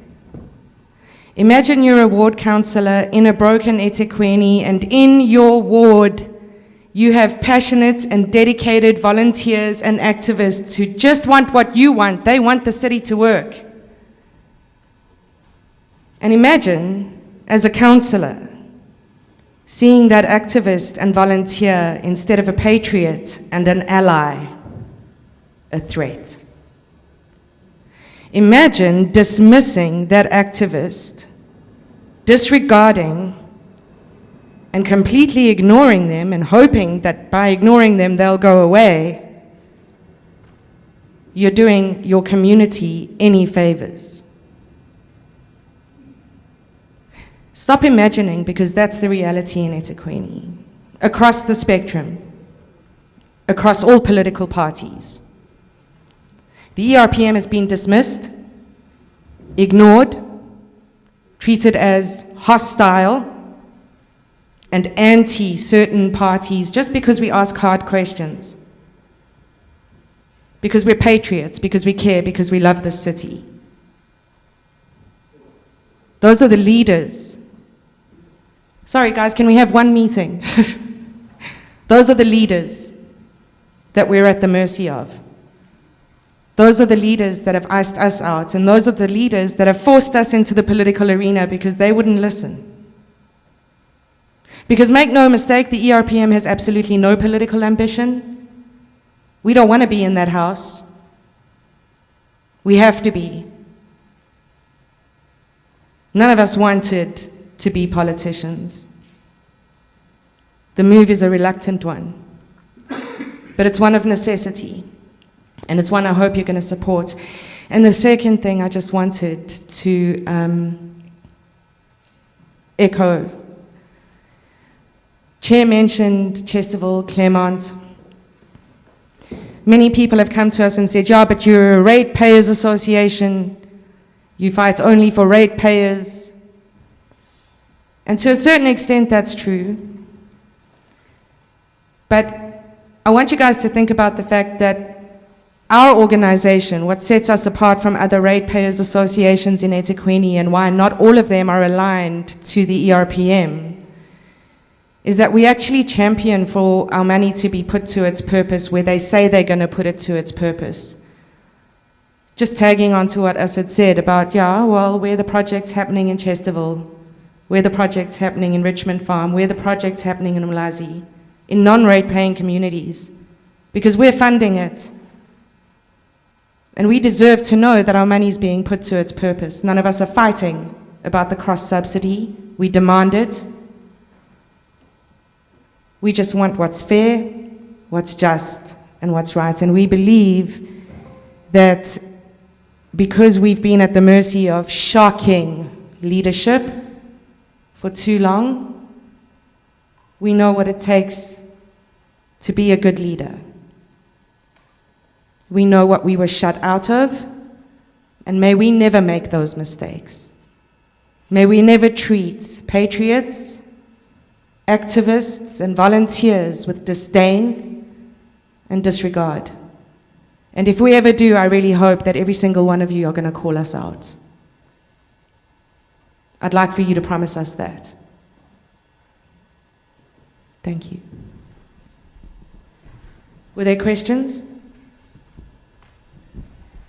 Imagine you're a ward councillor in a broken eThekwini, and in your ward, you have passionate and dedicated volunteers and activists who just want what you want. They want the city to work. And imagine, as a councillor, seeing that activist and volunteer, instead of a patriot and an ally, a threat. Imagine dismissing that activist, disregarding and completely ignoring them and hoping that by ignoring them they'll go away. You're doing your community any favors. Stop imagining, because that's the reality in eThekwini, across the spectrum, across all political parties. The Erpm has been dismissed, ignored, treated as hostile and anti-certain parties just because we ask hard questions. Because we're patriots, because we care, because we love this city. Those are the leaders. Sorry guys, can we have one meeting? Those are the leaders that we're at the mercy of. Those are the leaders that have iced us out, and those are the leaders that have forced us into the political arena because they wouldn't listen. Because make no mistake, the Erpm has absolutely no political ambition. We don't want to be in that house. We have to be. None of us wanted to be politicians. The move is a reluctant one, but it's one of necessity, and it's one I hope you're going to support. And the second thing I just wanted to echo. Chair mentioned Chesterville, Claremont. Many people have come to us and said, yeah, but you're a ratepayers association. You fight only for ratepayers. And to a certain extent, that's true. But I want you guys to think about the fact that our organization, what sets us apart from other ratepayers associations in eThekwini and why not all of them are aligned to the Erpm, is that we actually champion for our money to be put to its purpose where they say they're going to put it to its purpose. Just tagging on to what Asad said about, yeah, well, where the project's happening in Chesterville, where the project's happening in Richmond Farm, where the project's happening in Umlazi, in non-rate paying communities, because we're funding it. And we deserve to know that our money is being put to its purpose. None of us are fighting about the cross-subsidy. We demand it. We just want what's fair, what's just, and what's right. And we believe that because we've been at the mercy of shocking leadership for too long, we know what it takes to be a good leader. We know what we were shut out of, and may we never make those mistakes. May we never treat patriots, activists, and volunteers with disdain and disregard. And if we ever do, I really hope that every single one of you are going to call us out. I'd like for you to promise us that. Thank you. Were there questions?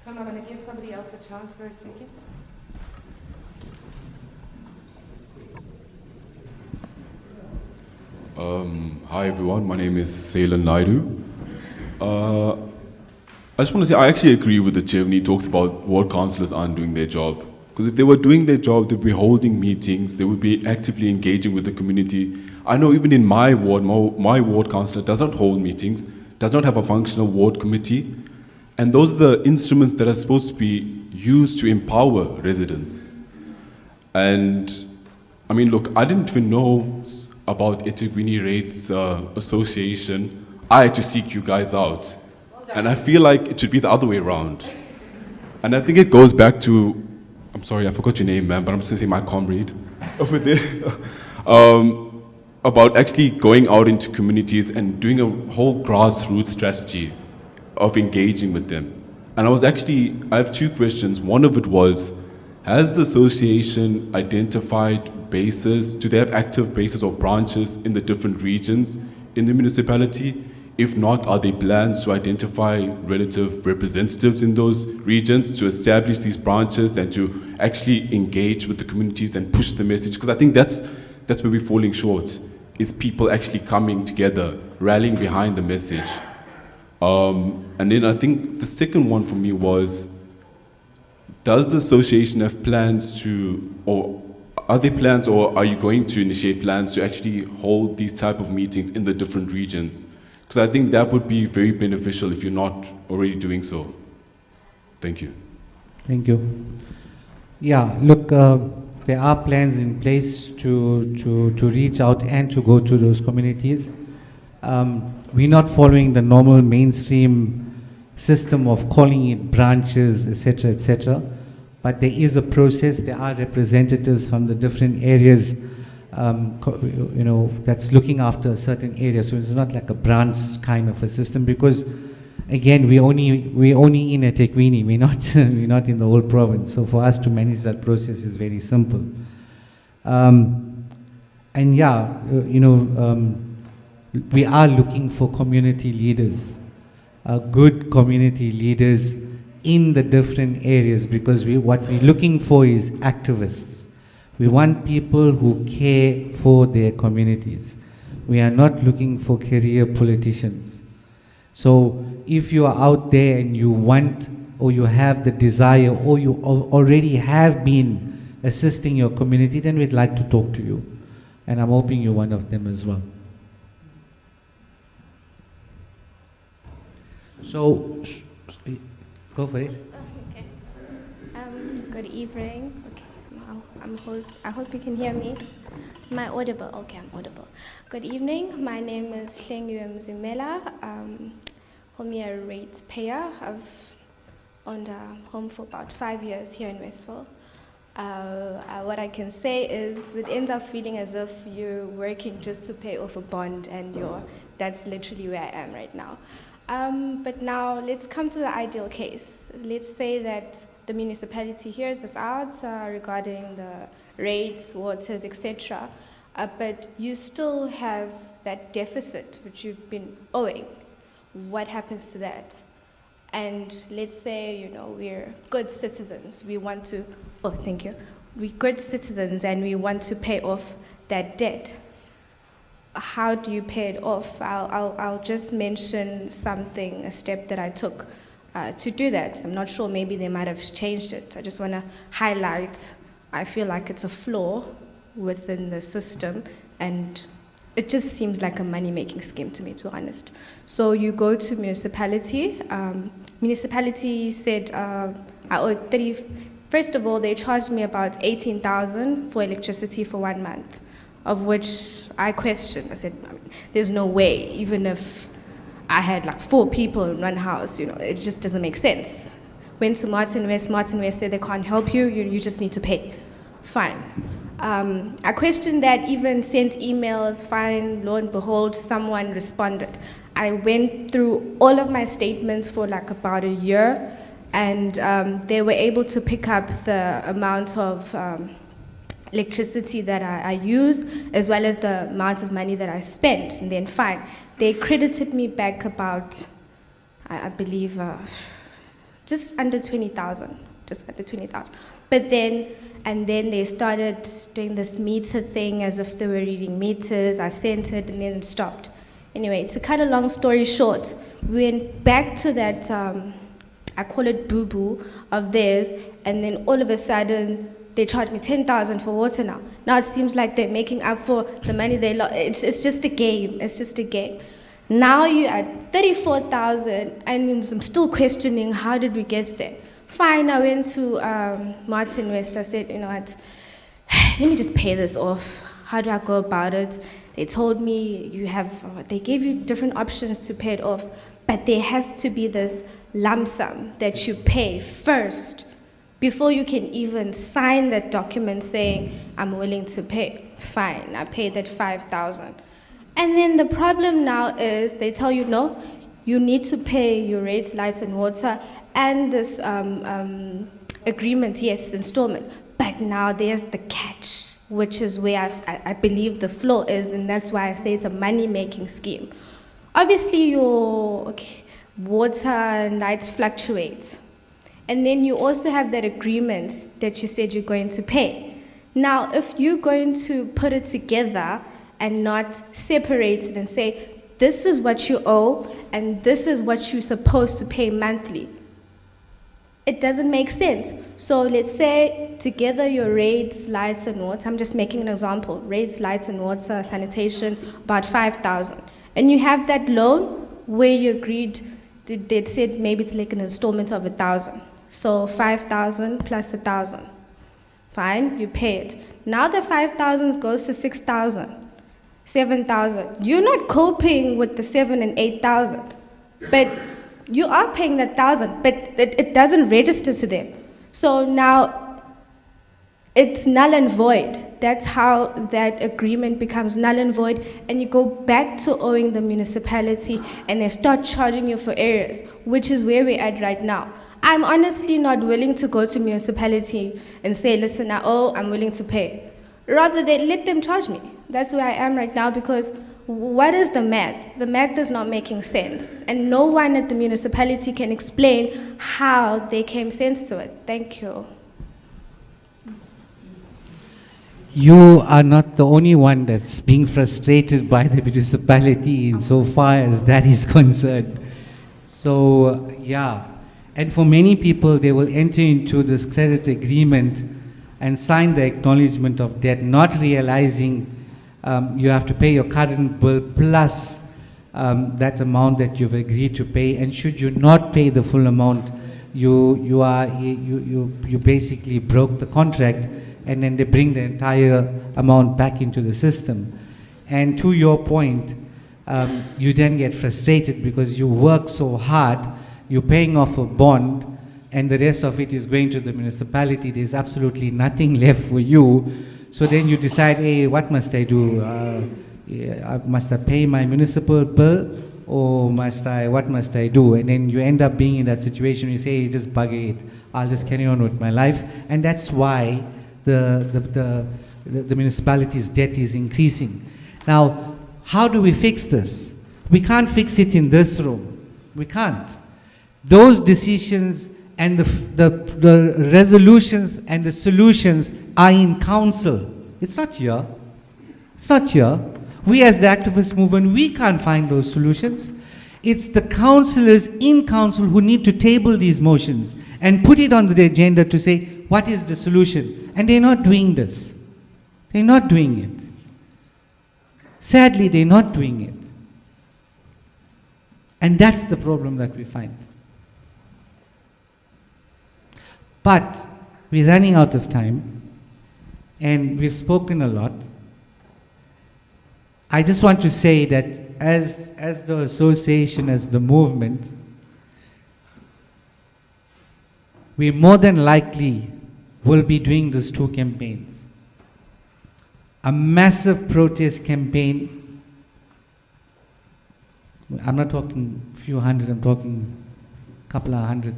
Come on, I'm going to give somebody else a chance for a second. Hi everyone, my name is Sailan Naidu. I just want to say I actually agree with the chair when he talks about ward councillors aren't doing their job. Because if they were doing their job, they'd be holding meetings, they would be actively engaging with the community. I know even in my ward, my ward councillor does not hold meetings, does not have a functional ward committee, and those are the instruments that are supposed to be used to empower residents. And I mean, look, I didn't even know about eThekwini Rates Association. I had to seek you guys out. And I feel like it should be the other way around. And I think it goes back to, I'm sorry, I forgot your name, man, but I'm just gonna say my comrade over there. About actually going out into communities and doing a whole grassroots strategy of engaging with them. And I have two questions. One of it was, has the association identified bases? Do they have active bases or branches in the different regions in the municipality? If not, are there plans to identify relative representatives in those regions to establish these branches and to actually engage with the communities and push the message? Because I think that's where we're falling short, is people actually coming together, rallying behind the message. And then I think the second one for me was, does the association have plans to, or are there plans, or are you going to initiate plans to actually hold these type of meetings in the different regions? Because I think that would be very beneficial if you're not already doing so. Thank you. Thank you. Yeah, look, there are plans in place to reach out and to go to those communities. We're not following the normal mainstream system of calling it branches, etc., but there is a process. There are representatives from the different areas, that's looking after a certain area. So it's not like a branch kind of a system, because again, we're only in eThekwini. We're not in the whole province. So for us to manage that process is very simple. And yeah, we are looking for community leaders, good community leaders in the different areas, because what we're looking for is activists. We want people who care for their communities. We are not looking for career politicians. So if you are out there and you want, or you have the desire, or you already have been assisting your community, then we'd like to talk to you. And I'm hoping you're one of them as well. So, go for it. Okay. Good evening. Okay. I hope you can hear me. Am I audible? Okay, I'm audible. Good evening. My name is Hlengiwe Mzimela. Call me a ratepayer. I've owned a home for about 5 years here in Westville. What I can say is it ends up feeling as if you're working just to pay off a bond, and that's literally where I am right now. But now let's come to the ideal case. Let's say that the municipality hears us out regarding the rates, waters, etc. But you still have that deficit which you've been owing. What happens to that? And let's say, we're good citizens. We want to, thank you. We're good citizens and we want to pay off that debt. How do you pay it off? I'll just mention a step that I took to do that. I'm not sure, maybe they might have changed it. I just want to highlight, I feel like it's a flaw within the system, and it just seems like a money-making scheme to me, to be honest. So you go to municipality. Municipality said I owe 30. First of all, they charged me about 18,000 for electricity for 1 month, of which I questioned. I said, there's no way, even if I had like 4 people in one house, it just doesn't make sense. Went to Martin West said they can't help you, you just need to pay. Fine. I questioned that, even sent emails, fine, lo and behold, someone responded. I went through all of my statements for like about a year, and they were able to pick up the amount of electricity that I use, as well as the amount of money that I spent, and then fine. They credited me back about, I believe, just under 20,000, But then they started doing this meter thing as if they were reading meters. I sent it and then it stopped. Anyway, to cut a long story short, we went back to that, I call it boo-boo of theirs, and then all of a sudden, they charged me 10,000 for water now. Now it seems like they're making up for the money they lost. It's just a game. It's just a game. Now you're at 34,000, and I'm still questioning, how did we get there? Fine, I went to Martin West. I said, what, let me just pay this off. How do I go about it? They told me they gave you different options to pay it off, but there has to be this lump sum that you pay first before you can even sign that document saying, I'm willing to pay. Fine, I paid that 5,000. And then the problem now is they tell you, no, you need to pay your rates, lights and water, and this agreement, yes, installment. But now there's the catch, which is where I believe the flaw is, and that's why I say it's a money-making scheme. Obviously, your water and lights fluctuate. And then you also have that agreement that you said you're going to pay. Now, if you're going to put it together and not separate it and say, this is what you owe and this is what you're supposed to pay monthly, it doesn't make sense. So let's say together your rates, lights and water, I'm just making an example, rates, lights and water, sanitation, about 5,000. And you have that loan where you agreed, they said maybe it's like an installment of 1,000. So 5,000 plus 1,000. Fine, you pay it. Now the 5,000 goes to 6,000, 7,000. You're not coping with the 7,000 and 8,000, but you are paying that 1,000, but it doesn't register to them. So now it's null and void. That's how that agreement becomes null and void, and you go back to owing the municipality, and they start charging you for areas, which is where we're at right now. I'm honestly not willing to go to municipality and say, listen, I'm willing to pay. Rather, they let them charge me. That's where I am right now, because what is the math? The math is not making sense, and no one at the municipality can explain how they came sense to it. Thank you. You are not the only one that's being frustrated by the municipality insofar as that is concerned. So, yeah. And for many people, they will enter into this credit agreement and sign the acknowledgement of debt, not realizing you have to pay your current bill plus that amount that you've agreed to pay. And should you not pay the full amount, you basically broke the contract, and then they bring the entire amount back into the system. And to your point, you then get frustrated because you work so hard, you're paying off a bond, and the rest of it is going to the municipality. There's absolutely nothing left for you. So then you decide, hey, what must I do? Must I pay my municipal bill, or what must I do? And then you end up being in that situation. You say, hey, just bugger it. I'll just carry on with my life. And that's why the municipality's debt is increasing. Now, how do we fix this? We can't fix it in this room. We can't. Those decisions and the resolutions and the solutions are in council. It's not here. It's not here. We as the activist movement, we can't find those solutions. It's the councillors in council who need to table these motions and put it on the agenda to say, what is the solution? And they're not doing this. They're not doing it. Sadly, they're not doing it. And that's the problem that we find. But we're running out of time, and we've spoken a lot. I just want to say that as the association, as the movement, we more than likely will be doing these two campaigns. A massive protest campaign. I'm not talking a few hundred, I'm talking a couple of hundred,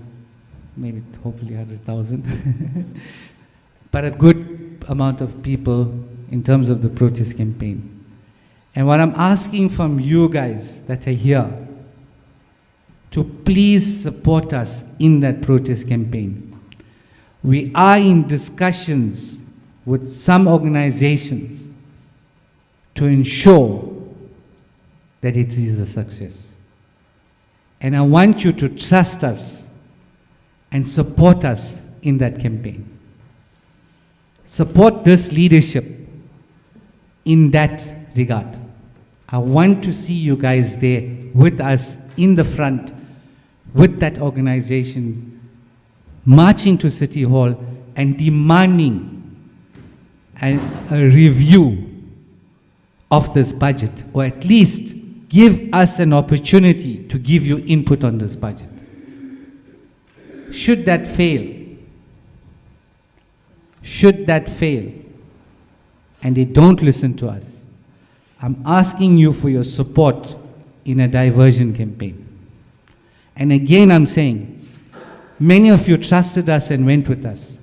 maybe hopefully 100,000. But a good amount of people in terms of the protest campaign. And what I'm asking from you guys that are here, to please support us in that protest campaign. We are in discussions with some organizations to ensure that it is a success. And I want you to trust us and support us in that campaign. Support this leadership in that regard. I want to see you guys there with us in the front with that organization, marching to City Hall and demanding a review of this budget, or at least give us an opportunity to give you input on this budget. Should that fail, and they don't listen to us, I'm asking you for your support in a diversion campaign. And again, I'm saying, many of you trusted us and went with us.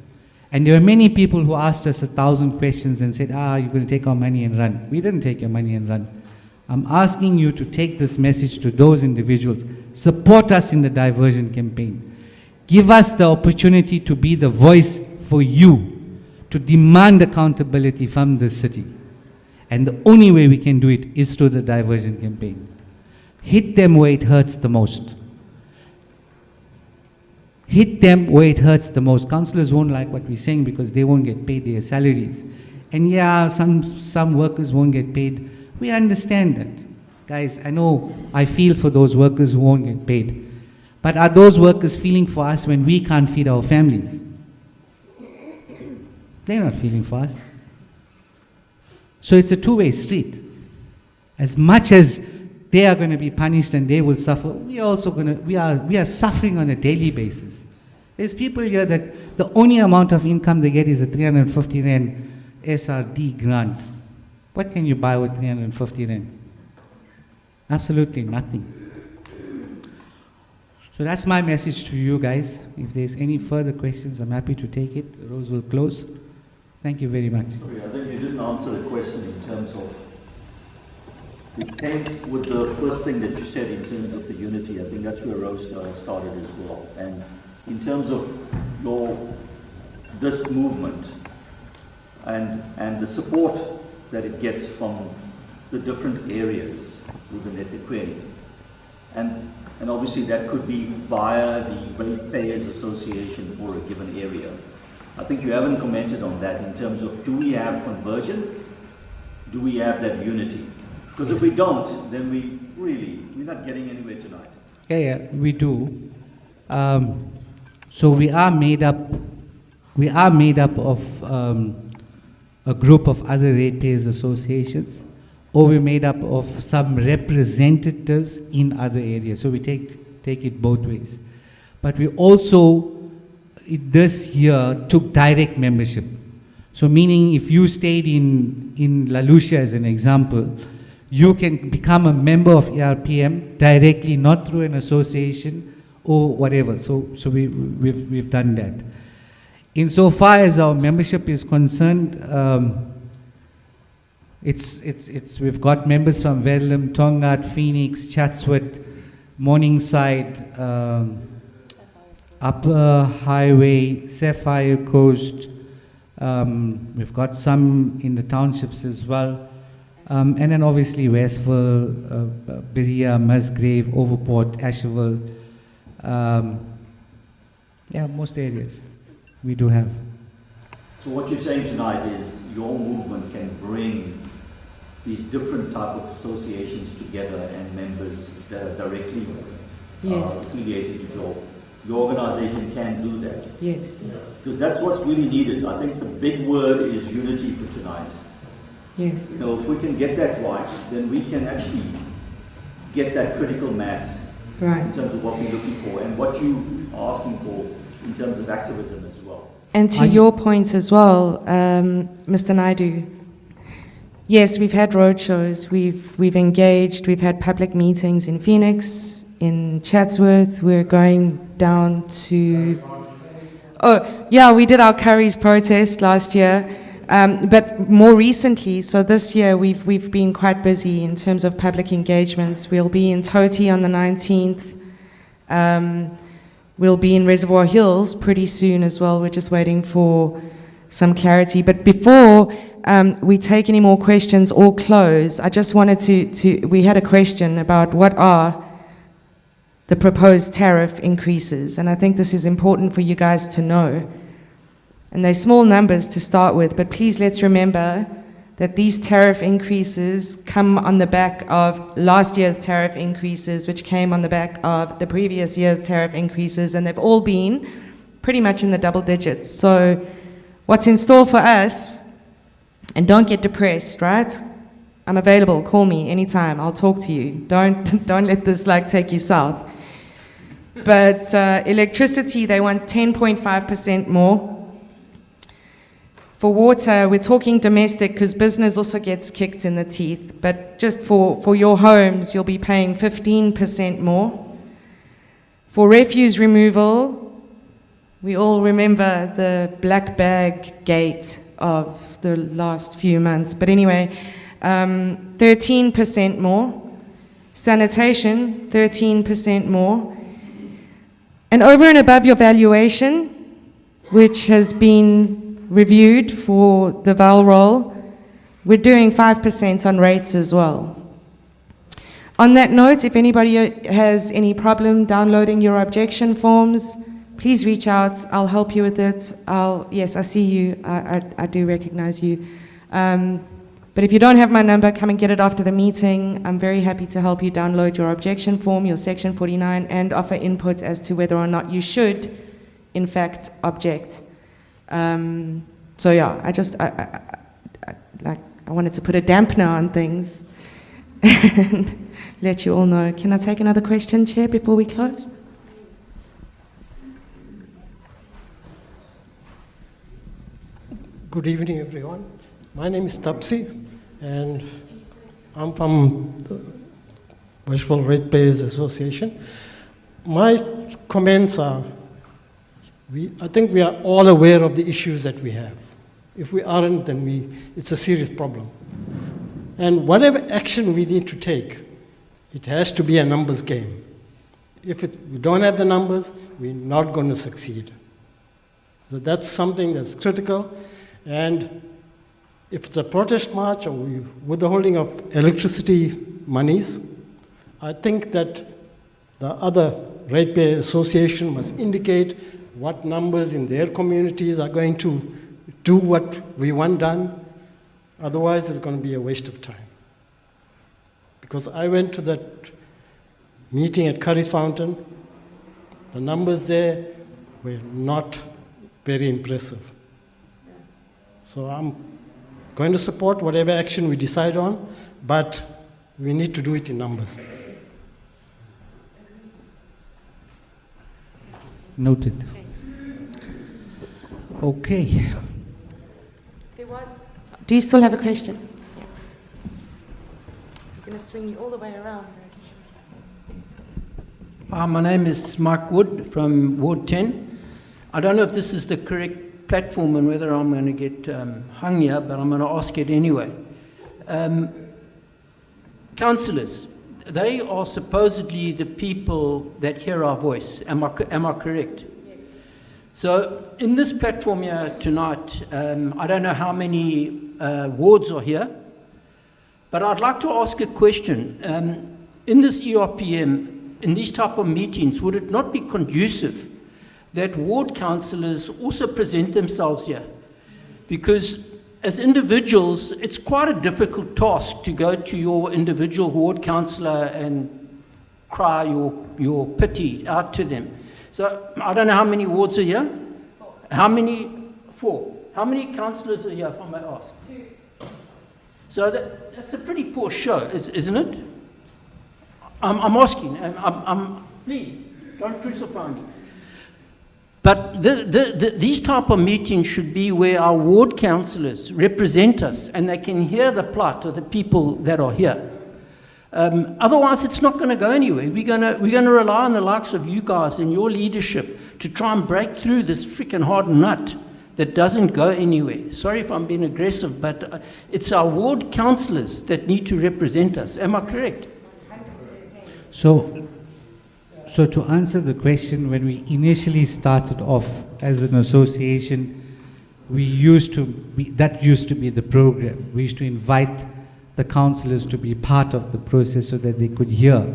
And there were many people who asked us 1,000 questions and said, you're going to take our money and run. We didn't take your money and run. I'm asking you to take this message to those individuals. Support us in the diversion campaign. Give us the opportunity to be the voice for you, to demand accountability from the city. And the only way we can do it is through the diversion campaign. Hit them where it hurts the most. Hit them where it hurts the most. Councillors won't like what we're saying because they won't get paid their salaries. And yeah, some workers won't get paid. We understand that. Guys, I feel for those workers who won't get paid. But are those workers feeling for us when we can't feed our families? They're not feeling for us. So it's a two-way street. As much as they are going to be punished and they will suffer, we are suffering on a daily basis. There's people here that the only amount of income they get is a 350 Rand SRD grant. What can you buy with 350 Rand? Absolutely nothing. So that's my message to you guys. If there's any further questions, I'm happy to take it. Rose will close. Thank you very much. Sorry, I think you didn't answer the question in terms of, it came with the first thing that you said in terms of the unity. I think that's where Rose started as well. And in terms of this movement and the support that it gets from the different areas within eThekwini. And And obviously that could be via the Ratepayers Association for a given area. I think you haven't commented on that in terms of, do we have convergence? Do we have that unity? Because if we don't, then we're not getting anywhere tonight. Yeah, we do. So we are made up of a group of other ratepayers associations, or we're made up of some representatives in other areas. So we take it both ways. But we also, this year, took direct membership. So meaning if you stayed in La Lucia as an example, you can become a member of Erpm directly, not through an association or whatever. So we've done that. Insofar as our membership is concerned, we've got members from Verulam, Tongaat, Phoenix, Chatsworth, Morningside, Upper Highway, Sapphire Coast. We've got some in the townships as well. And then obviously Westville, Berea, Musgrave, Overport, Asherville. Yeah, most areas we do have. So what you're saying tonight is your movement can bring these different type of associations together and members that are directly affiliated to your organization can do that. Yes. Because that's what's really needed. I think the big word is unity for tonight. Yes. You know, if we can get that right, then we can actually get that critical mass in terms of what we're looking for and what you are asking for in terms of activism as well. And to your point as well, Mr. Naidu, yes, we've had roadshows, we've engaged, we've had public meetings in Phoenix, in Chatsworth, we're going down to... Oh, yeah, we did our Curry's protest last year, but more recently, so this year we've been quite busy in terms of public engagements. We'll be in Toti on the 19th. We'll be in Reservoir Hills pretty soon as well. We're just waiting for some clarity. But before we take any more questions or close, I just wanted to we had a question about what are the proposed tariff increases. And I think this is important for you guys to know. And they're small numbers to start with, but please let's remember that these tariff increases come on the back of last year's tariff increases, which came on the back of the previous year's tariff increases, and they've all been pretty much in the double digits. So what's in store for us, and don't get depressed, right? I'm available, call me anytime, I'll talk to you. Don't let this take you south. But electricity, they want 10.5% more. For water, we're talking domestic because business also gets kicked in the teeth. But just for your homes, you'll be paying 15% more. For refuse removal, we all remember the black bag gate of the last few months. But anyway, 13% more. Sanitation, 13% more. And over and above your valuation, which has been reviewed for the VAL roll, we're doing 5% on rates as well. On that note, if anybody has any problem downloading your objection forms, please reach out, I'll help you with it. Yes, I see you, I do recognize you. But if you don't have my number, come and get it after the meeting. I'm very happy to help you download your objection form, your Section 49, and offer input as to whether or not you should, in fact, object. So yeah, I wanted to put a dampener on things and let you all know. Can I take another question, Chair, before we close? Good evening, everyone. My name is Tapsi, and I'm from the Westville Ratepayers Association. My comments are, I think we are all aware of the issues that we have. If we aren't, then it's a serious problem. And whatever action we need to take, it has to be a numbers game. If we don't have the numbers, we're not going to succeed. So that's something that's critical. And if it's a protest march or withholding of electricity monies, I think that The other ratepayer association must indicate what numbers in their communities are going to do what we want done. Otherwise, it's going to be a waste of time. Because I went to that meeting at Curry's Fountain, the numbers there were not very impressive. So I'm going to support whatever action we decide on, but we need to do it in numbers. Noted. Okay. Do you still have a question? I'm going to swing you all the way around. My name is Mike Wood from Ward 10. I don't know if this is the correct platform and whether I'm going to get hung here, but I'm going to ask it anyway. Councillors, they are supposedly the people that hear our voice. Am I correct? So in this platform here tonight, I don't know how many wards are here, but I'd like to ask a question. In this ERPM, in these type of meetings, would it not be conducive that ward councillors also present themselves here? Because as individuals, it's quite a difficult task to go to your individual ward councillor and cry your pity out to them. So I don't know how many wards are here. How many? 4. How many councillors are here, if I may ask? 2. So that's a pretty poor show, isn't it? I'm asking. Please, don't crucify me. But these type of meetings should be where our ward councillors represent us and they can hear the plight of the people that are here. Otherwise, it's not going to go anywhere. We're going to rely on the likes of you guys and your leadership to try and break through this freaking hard nut that doesn't go anywhere. Sorry if I'm being aggressive, but it's our ward councillors that need to represent us. Am I correct? So to answer the question, when we initially started off as an association, that used to be the program. We used to invite the councillors to be part of the process so that they could hear.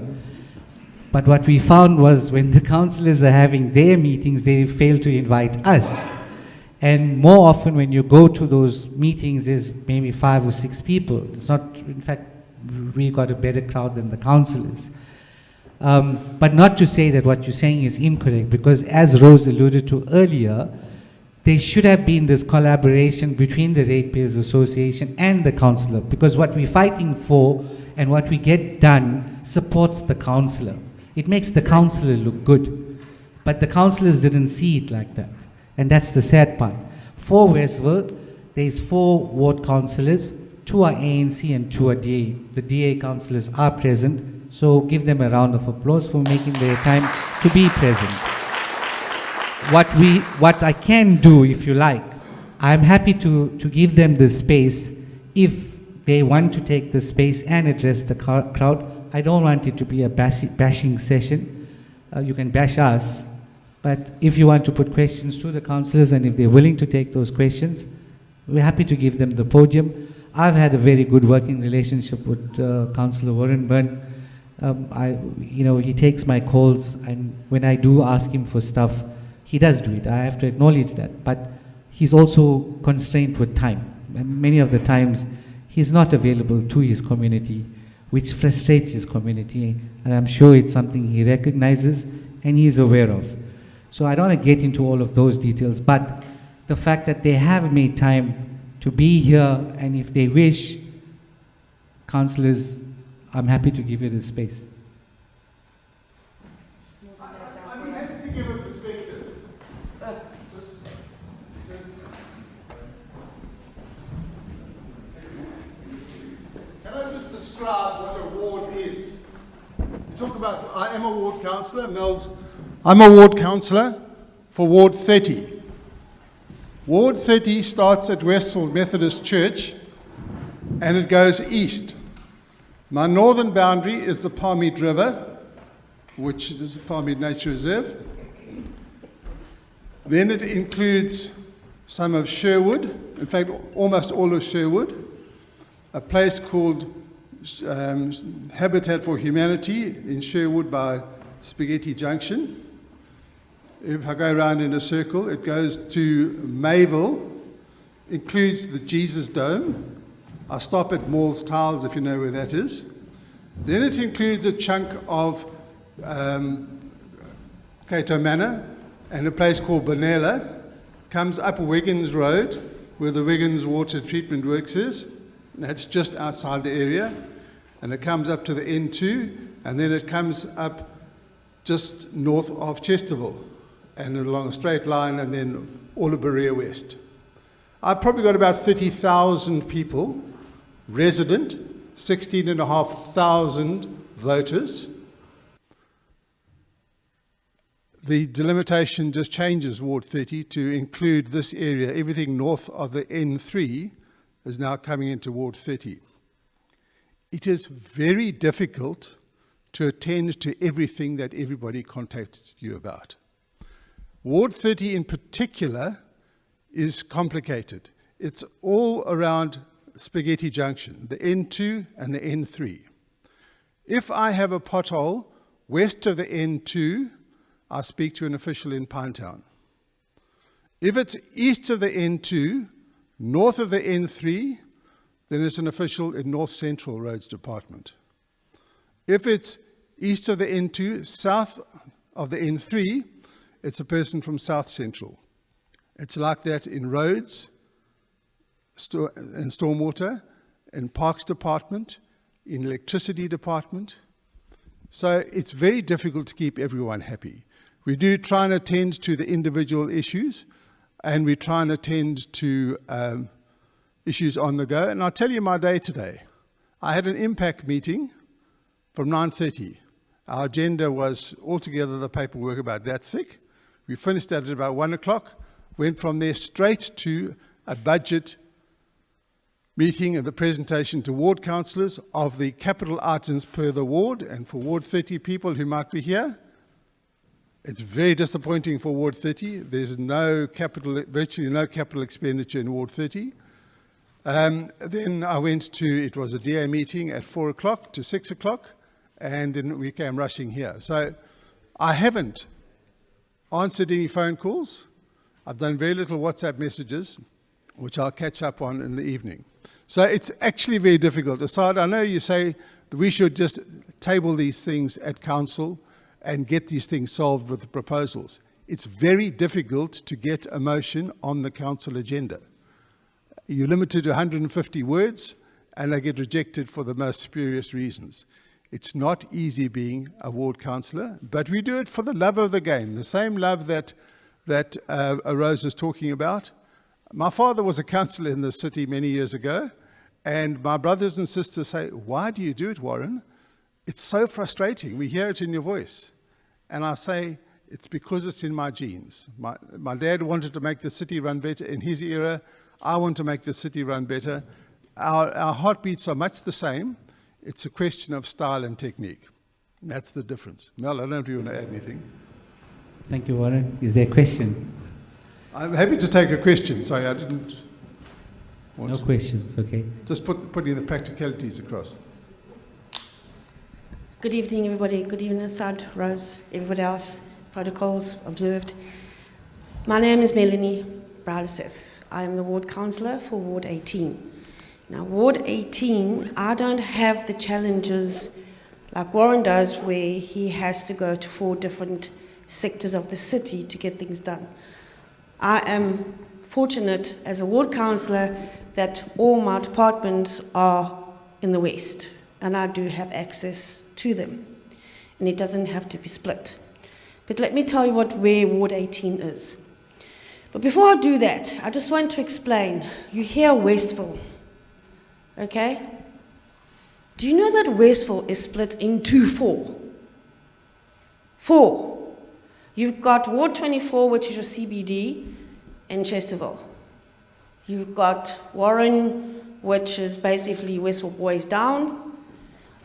But what we found was when the councillors are having their meetings, they fail to invite us. And more often when you go to those meetings, there's maybe 5 or 6 people. It's not, in fact, we got a better crowd than the councillors. But not to say that what you're saying is incorrect, because as Rose alluded to earlier, there should have been this collaboration between the Ratepayers Association and the councillor, because what we're fighting for and what we get done supports the councillor. It makes the councillor look good. But the councillors didn't see it like that. And that's the sad part. For Westville, there's 4 ward councillors, 2 are ANC and 2 are DA. The DA councillors are present, so give them a round of applause for making their time to be present. What I can do, if you like, I'm happy to give them the space if they want to take the space and address the crowd. I don't want it to be a bashing session. You can bash us, but if you want to put questions to the councillors and if they're willing to take those questions, we're happy to give them the podium. I've had a very good working relationship with Councillor Warren Byrne. He takes my calls, and when I do ask him for stuff, he does do it. I have to acknowledge that. But he's also constrained with time. And many of the times, he's not available to his community, which frustrates his community. And I'm sure it's something he recognizes and he's aware of. So I don't want to get into all of those details, but the fact that they have made time to be here, and if they wish, councillors, I'm happy to give you the space. I'm happy to give a perspective. Can I just describe what a ward is? You talk about, I am a ward councillor, Mel's. I'm a ward councillor for Ward 30. Ward 30 starts at Westfield Methodist Church and it goes east. My northern boundary is the Palmead River, which is the Palmead Nature Reserve. Then it includes some of Sherwood, in fact almost all of Sherwood, a place called Habitat for Humanity in Sherwood by Spaghetti Junction. If I go around in a circle, it goes to Mayville, includes the Jesus Dome. I stop at Mall's Tiles, if you know where that is. Then it includes a chunk of Cato Manor and a place called Benella. Comes up Wiggins Road, where the Wiggins Water Treatment Works is. And that's just outside the area. And it comes up to the N2, and then it comes up just north of Chesterville, and along a straight line, and then all of Berea West. I've probably got about 30,000 people, resident, 16,500 voters. The delimitation just changes Ward 30 to include this area. Everything north of the N3 is now coming into Ward 30. It is very difficult to attend to everything that everybody contacts you about. Ward 30 in particular is complicated. It's all around Spaghetti Junction, the N2 and the N3. If I have a pothole west of the N2, I speak to an official in Pinetown. If it's east of the N2, north of the N3, then it's an official in North Central Roads Department. If it's east of the N2, south of the N3, it's a person from South Central. It's like that in roads, in stormwater, in Parks Department, in Electricity Department. So it's very difficult to keep everyone happy. We do try and attend to the individual issues, and we try and attend to issues on the go. And I'll tell you my day today. I had an impact meeting from 9:30. Our agenda was altogether the paperwork about that thick. We finished that at about 1 o'clock, went from there straight to a budget meeting and the presentation to ward councillors of the capital items per the ward. And for Ward 30 people who might be here, it's very disappointing for Ward 30. There's no capital, virtually no capital expenditure in Ward 30. Then I went to, it was a DA meeting at 4 o'clock to 6 o'clock, and then we came rushing here. So I haven't answered any phone calls. I've done very little WhatsApp messages, which I'll catch up on in the evening. So it's actually very difficult. Asad, I know you say that we should just table these things at council and get these things solved with the proposals. It's very difficult to get a motion on the council agenda. You're limited to 150 words, and they get rejected for the most spurious reasons. It's not easy being a ward councillor, but we do it for the love of the game, the same love that Rose is talking about. My father was a councillor in this city many years ago, and my brothers and sisters say, "Why do you do it, Warren? It's so frustrating. We hear it in your voice." And I say, it's because it's in my genes. My dad wanted to make the city run better in his era. I want to make the city run better. Our heartbeats are much the same. It's a question of style and technique. That's the difference. Mel, I don't know if you want to add anything. Thank you, Warren. Is there a question? I'm happy to take a question. Sorry, I didn't want No questions, okay. Just putting the practicalities across. Good evening, everybody. Good evening, Asad, Rose, everybody else, protocols observed. My name is Melanie Browder-Seth. I am the ward councillor for Ward 18. Now, Ward 18, I don't have the challenges like Warren does, where he has to go to 4 different sectors of the city to get things done. I am fortunate as a ward councillor that all my departments are in the west, and I do have access to them, and it doesn't have to be split. But let me tell you where Ward 18 is. But before I do that, I just want to explain. You hear Westville, okay? Do you know that Westville is split into 4? 4. You've got Ward 24, which is your CBD, in Chesterville. You've got Warren, which is basically Westville Boys down.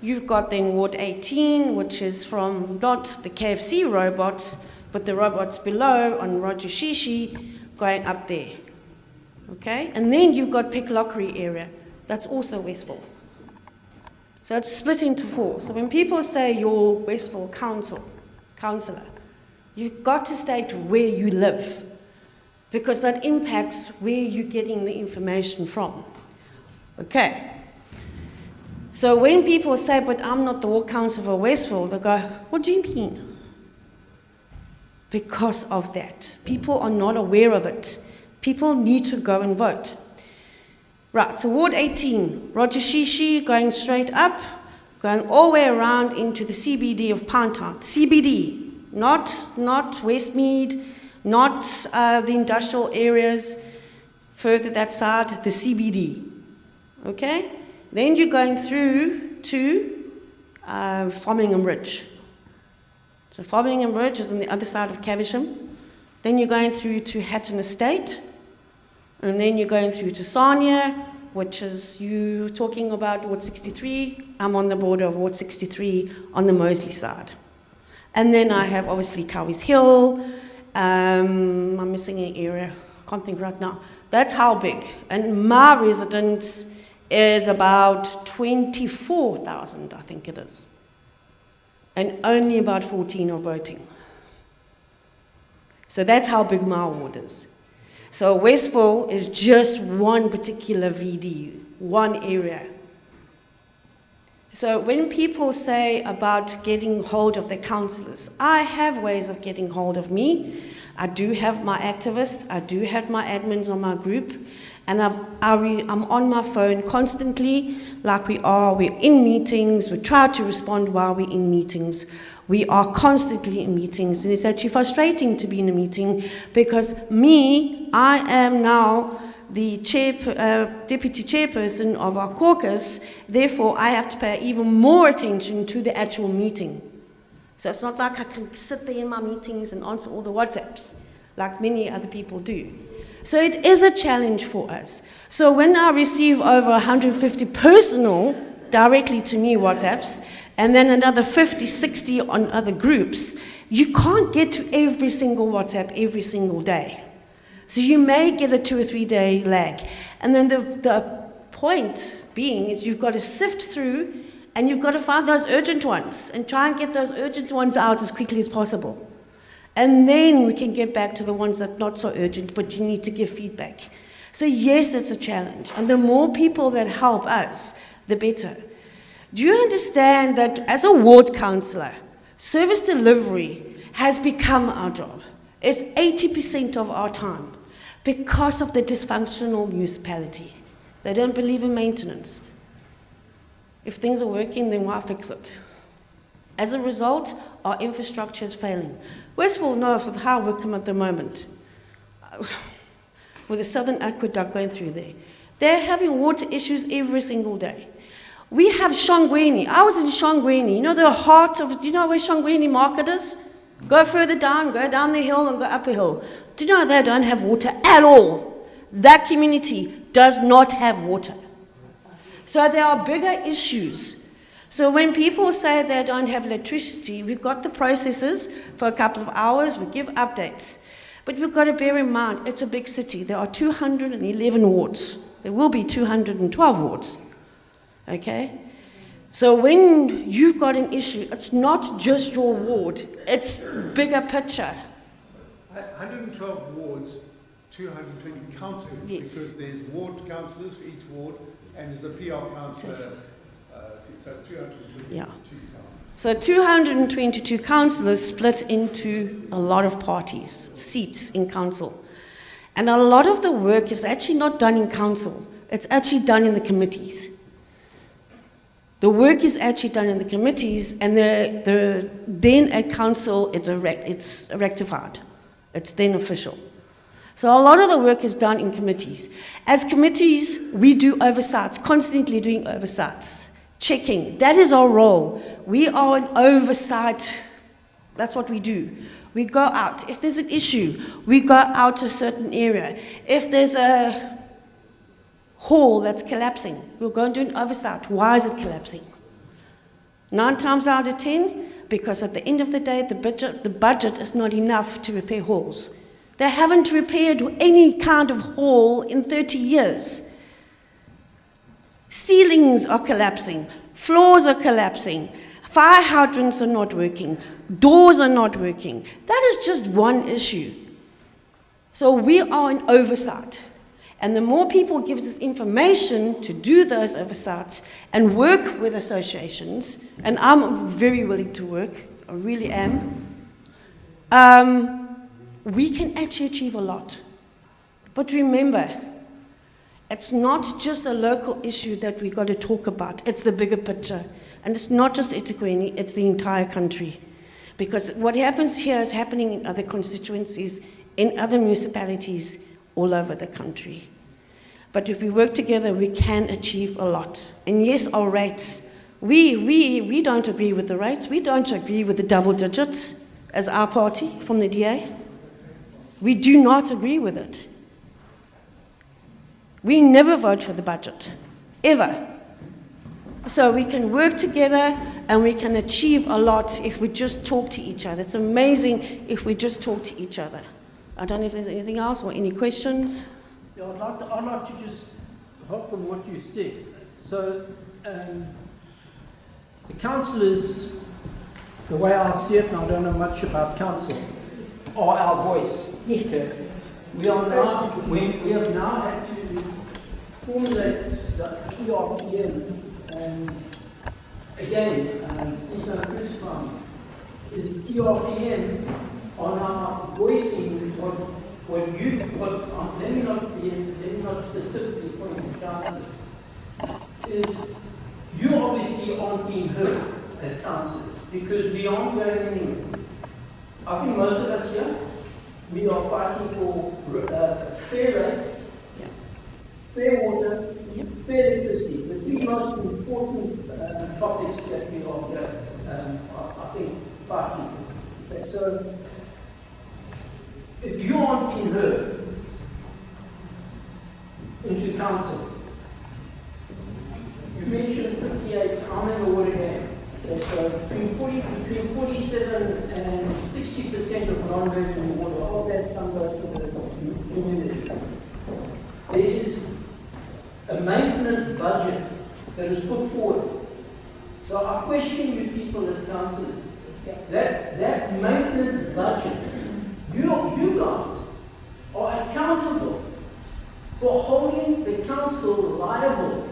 You've got then Ward 18, which is from not the KFC robots, but the robots below on Roger Shishi going up there. Okay? And then you've got Picklockery area. That's also Westville. So it's split into 4. So when people say you're Westville Council, councillor. You've got to state where you live, because that impacts where you're getting the information from. Okay. So when people say, but I'm not the ward councillor for Westville, they go, what do you mean? Because of that. People are not aware of it. People need to go and vote. Right, so Ward 18, Roger Shishi going straight up, going all the way around into the CBD of Pinetown. CBD, not Westmead, not the industrial areas, further that side, the CBD. Okay? Then you're going through to Farmingham Ridge. So Farmingham Ridge is on the other side of Caversham. Then you're going through to Hatton Estate. And then you're going through to Sarnia, which is you talking about Ward 63. I'm on the border of Ward 63 on the Moseley side. And then I have obviously Cowies Hill. I'm missing an area, can't think right now. That's how big. And my residence is about 24,000, I think it is. And only about 14 are voting. So that's how big my ward is. So Westville is just one particular VD, one area. So when people say about getting hold of their councillors, I have ways of getting hold of me. I do have my activists, I do have my admins on my group, and I'm on my phone constantly, like we're in meetings, we try to respond while we're in meetings. We are constantly in meetings, and it's actually frustrating to be in a meeting because I am now the deputy chairperson of our caucus, therefore I have to pay even more attention to the actual meeting. So it's not like I can sit there in my meetings and answer all the WhatsApps like many other people do. So it is a challenge for us. So when I receive over 150 personal directly to me WhatsApps, and then another 50, 60 on other groups, you can't get to every single WhatsApp every single day. So you may get a 2 or 3 day lag. And then the point being is you've got to sift through and you've got to find those urgent ones and try and get those urgent ones out as quickly as possible. And then we can get back to the ones that are not so urgent, but you need to give feedback. So yes, it's a challenge. And the more people that help us, the better. Do you understand that as a ward councillor, service delivery has become our job? It's 80% of our time because of the dysfunctional municipality. They don't believe in maintenance. If things are working, then why fix it? As a result, our infrastructure is failing. Westville knows with how we come at the moment, with the Southern Aqueduct going through there. They're having water issues every single day. We have Shongweni. I was in Shongweni. You know the heart of, do you know where Shongweni Market is? Go further down, go down the hill and go up a hill. Do you know they don't have water at all? That community does not have water. So there are bigger issues. So when people say they don't have electricity, we've got the processes for a couple of hours, we give updates. But we've got to bear in mind, it's a big city. There are 211 wards. There will be 212 wards. Okay? So when you've got an issue, it's not just your ward, it's bigger picture. 112 wards, 220 councillors, yes. Because there's ward councillors for each ward, and there's a PR councillor, so it's 222 yeah. councillors. So 222 councillors split into a lot of parties, seats in council. And a lot of the work is actually not done in council, it's actually done in the committees. The work is actually done in the committees, and then at council it's rectified. It's then official. So a lot of the work is done in committees. As committees, we do oversights, constantly doing oversights, checking. That is our role. We are an oversight. That's what we do. We go out. If there's an issue, we go out to a certain area. If there's a hall that's collapsing, we'll go and do an oversight. Why is it collapsing? 9 times out of 10, because at the end of the day, the budget is not enough to repair halls. They haven't repaired any kind of hall in 30 years. Ceilings are collapsing, floors are collapsing, Fire hydrants are not working. Doors are not working. That is just one issue. So we are in oversight. And the more people give us information to do those oversights and work with associations, and I'm very willing to work, I really am, we can actually achieve a lot. But remember, it's not just a local issue that we've got to talk about, it's the bigger picture. And it's not just eThekwini, it's the entire country. Because what happens here is happening in other constituencies, in other municipalities all over the country. But if we work together, we can achieve a lot. And yes, our rates, we don't agree with the rates. We don't agree with the double digits as our party from the DA. We do not agree with it. We never vote for the budget, ever. So we can work together and we can achieve a lot if we just talk to each other. It's amazing if we just talk to each other. I don't know if there's anything else or any questions. Yeah, I'd like to just hop on what you said. So the councillors, the way I see it, and I don't know much about council, are our voice. Yes. Okay. We have now had to formulate the Erpm, and again, please don't crucify me, is Erpm on our voicing what let me not specifically point to councillors, is you obviously aren't being heard as councillors because we aren't going anywhere. I think most of us here, we are fighting for fair rates, fair water, fair electricity, the three most important topics that we are here, I think, fighting for. Okay, so, if you aren't being heard into council, you mentioned 58, I'm in the water game. Okay, so between 47 and 60% of non-revenue water, all that sum goes to the community. There is a maintenance budget that is put forward. So I question you people as councillors, that maintenance budget, you guys are accountable for holding the council liable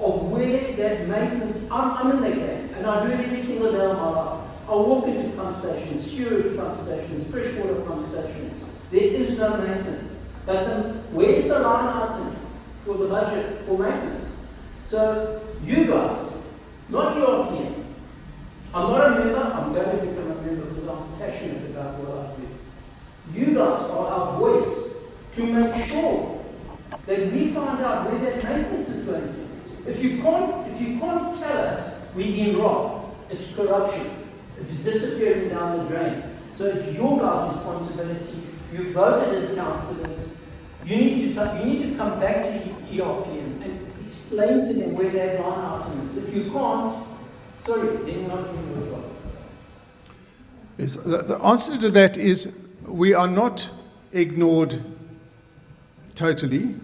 of where that maintenance, I'm in that game, and I do it every single day of my life. I walk into pump stations, sewage pump stations, freshwater pump stations. There is no maintenance. But where's the line item for the budget for maintenance? So you guys, not Erpm, I'm not a member, I'm going to become a member because I'm passionate about what I do. You guys are our voice to make sure that we find out where that maintenance is going to. If you can't tell us we've been wrong, it's corruption. It's disappearing down the drain. So it's your guys' responsibility. You voted as councillors. You need to come back to Erpm and explain to them where that line item is. If you can't, sorry, then you're not doing your job. Yes, the answer to that is we are not ignored totally.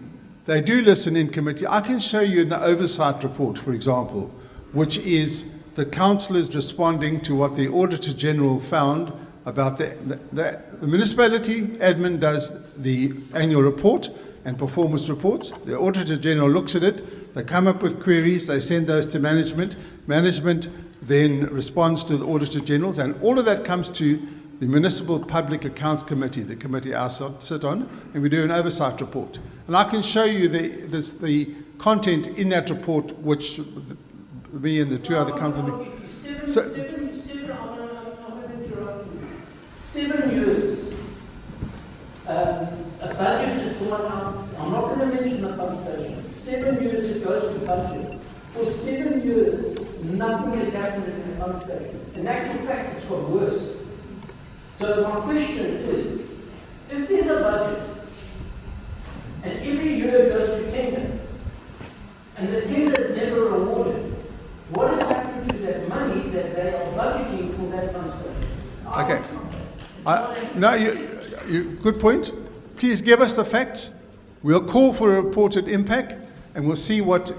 They do listen in committee. I can show you in the oversight report, for example, which is the councillors responding to what the Auditor General found about the municipality admin does the annual report and performance reports. The Auditor General looks at it, they come up with queries, they send those to management. Management then responds to the Auditor Generals, and all of that comes to the Municipal Public Accounts Committee, the committee I sit on, and we do an oversight report. And I can show you the content in that report, which me and the two other councillors. 7 years, a budget has gone out. I'm not going to mention the pump station. 7 years it goes to budget. For 7 years, nothing has happened in the pump station. In actual fact, it's got worse. So my question is, if there's a budget, and every year goes to tender, and the tender is never awarded, what is happening to that money that they are budgeting for that pump station? Okay. No, good point. Please give us the facts. We'll call for a reported impact, and we'll see what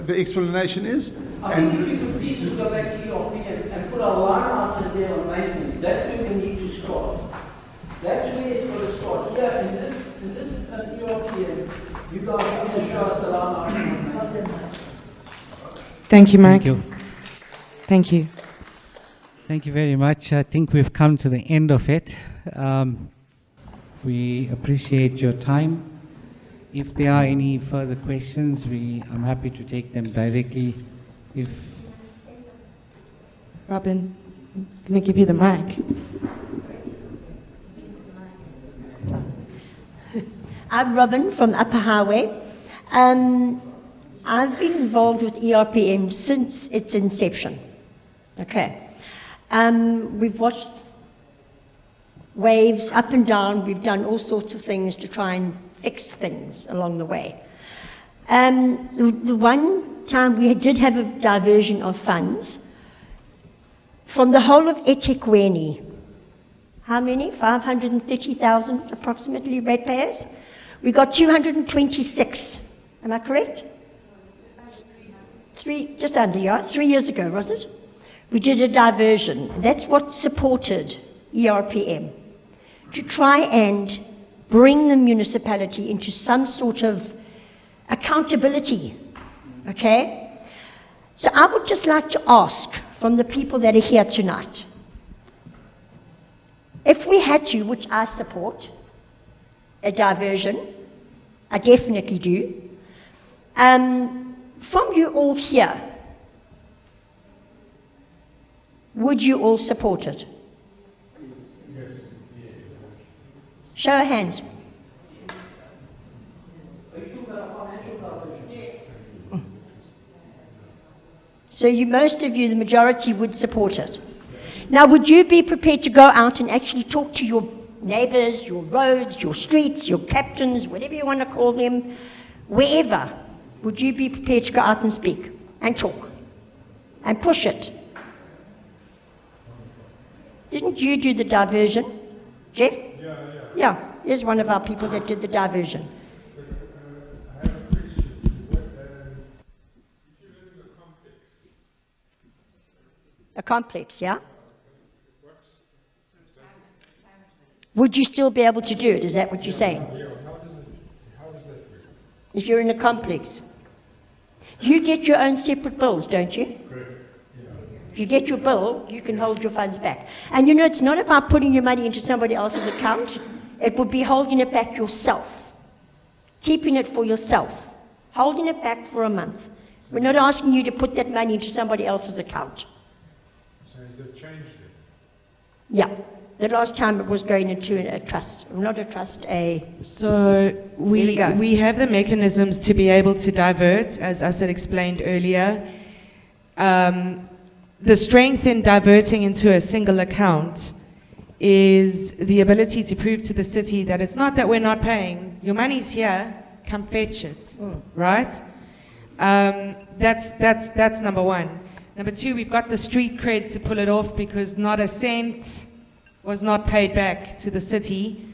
the explanation is. I think we could please just go back to Erpm and put a line item there on maintenance. That's where we need to start. That's where it's going to start. Here in this Erpm, you guys are going to show us the line item. Thank you, Mike. Thank you. Thank you. Thank you very much. I think we've come to the end of it. We appreciate your time. If there are any further questions, I'm happy to take them directly. Robin, can I give you the mic? I'm Robin from Upper Highway. I've been involved with Erpm since its inception. Okay. We've watched waves up and down. We've done all sorts of things to try and fix things along the way. The one time we did have a diversion of funds from the whole of eThekwini. How many? 530,000 approximately ratepayers. We got 226. Am I correct? Just under, yeah, 3 years ago, was it? We did a diversion. That's what supported Erpm, to try and bring the municipality into some sort of accountability, okay? So I would just like to ask from the people that are here tonight, if we had to, which I support, a diversion, I definitely do, from you all here, would you all support it? Show of hands. So most of you, the majority, would support it. Now, would you be prepared to go out and actually talk to your neighbours, your roads, your streets, your captains, whatever you want to call them, wherever? Would you be prepared to go out and speak and talk and push it? Didn't you do the diversion, Jeff? Yeah, here's one of our people that did the diversion. I have a question. If you live in A complex, yeah? Would you still be able to do it? Is that what you're saying? how does that work? If you're in a complex. You get your own separate bills, don't you? Correct. If you get your bill, you can hold your funds back. And you know, it's not about putting your money into somebody else's account. It would be holding it back yourself. Keeping it for yourself. Holding it back for a month. We're not asking you to put that money into somebody else's account. So has it changed it? Yeah. The last time it was going into a trust. Not a trust, So we have the mechanisms to be able to divert, as I said, explained earlier. The strength in diverting into a single account is the ability to prove to the city that it's not that we're not paying. Your money's here, come fetch it, right? That's number one. Number two, we've got the street cred to pull it off because not a cent was not paid back to the city,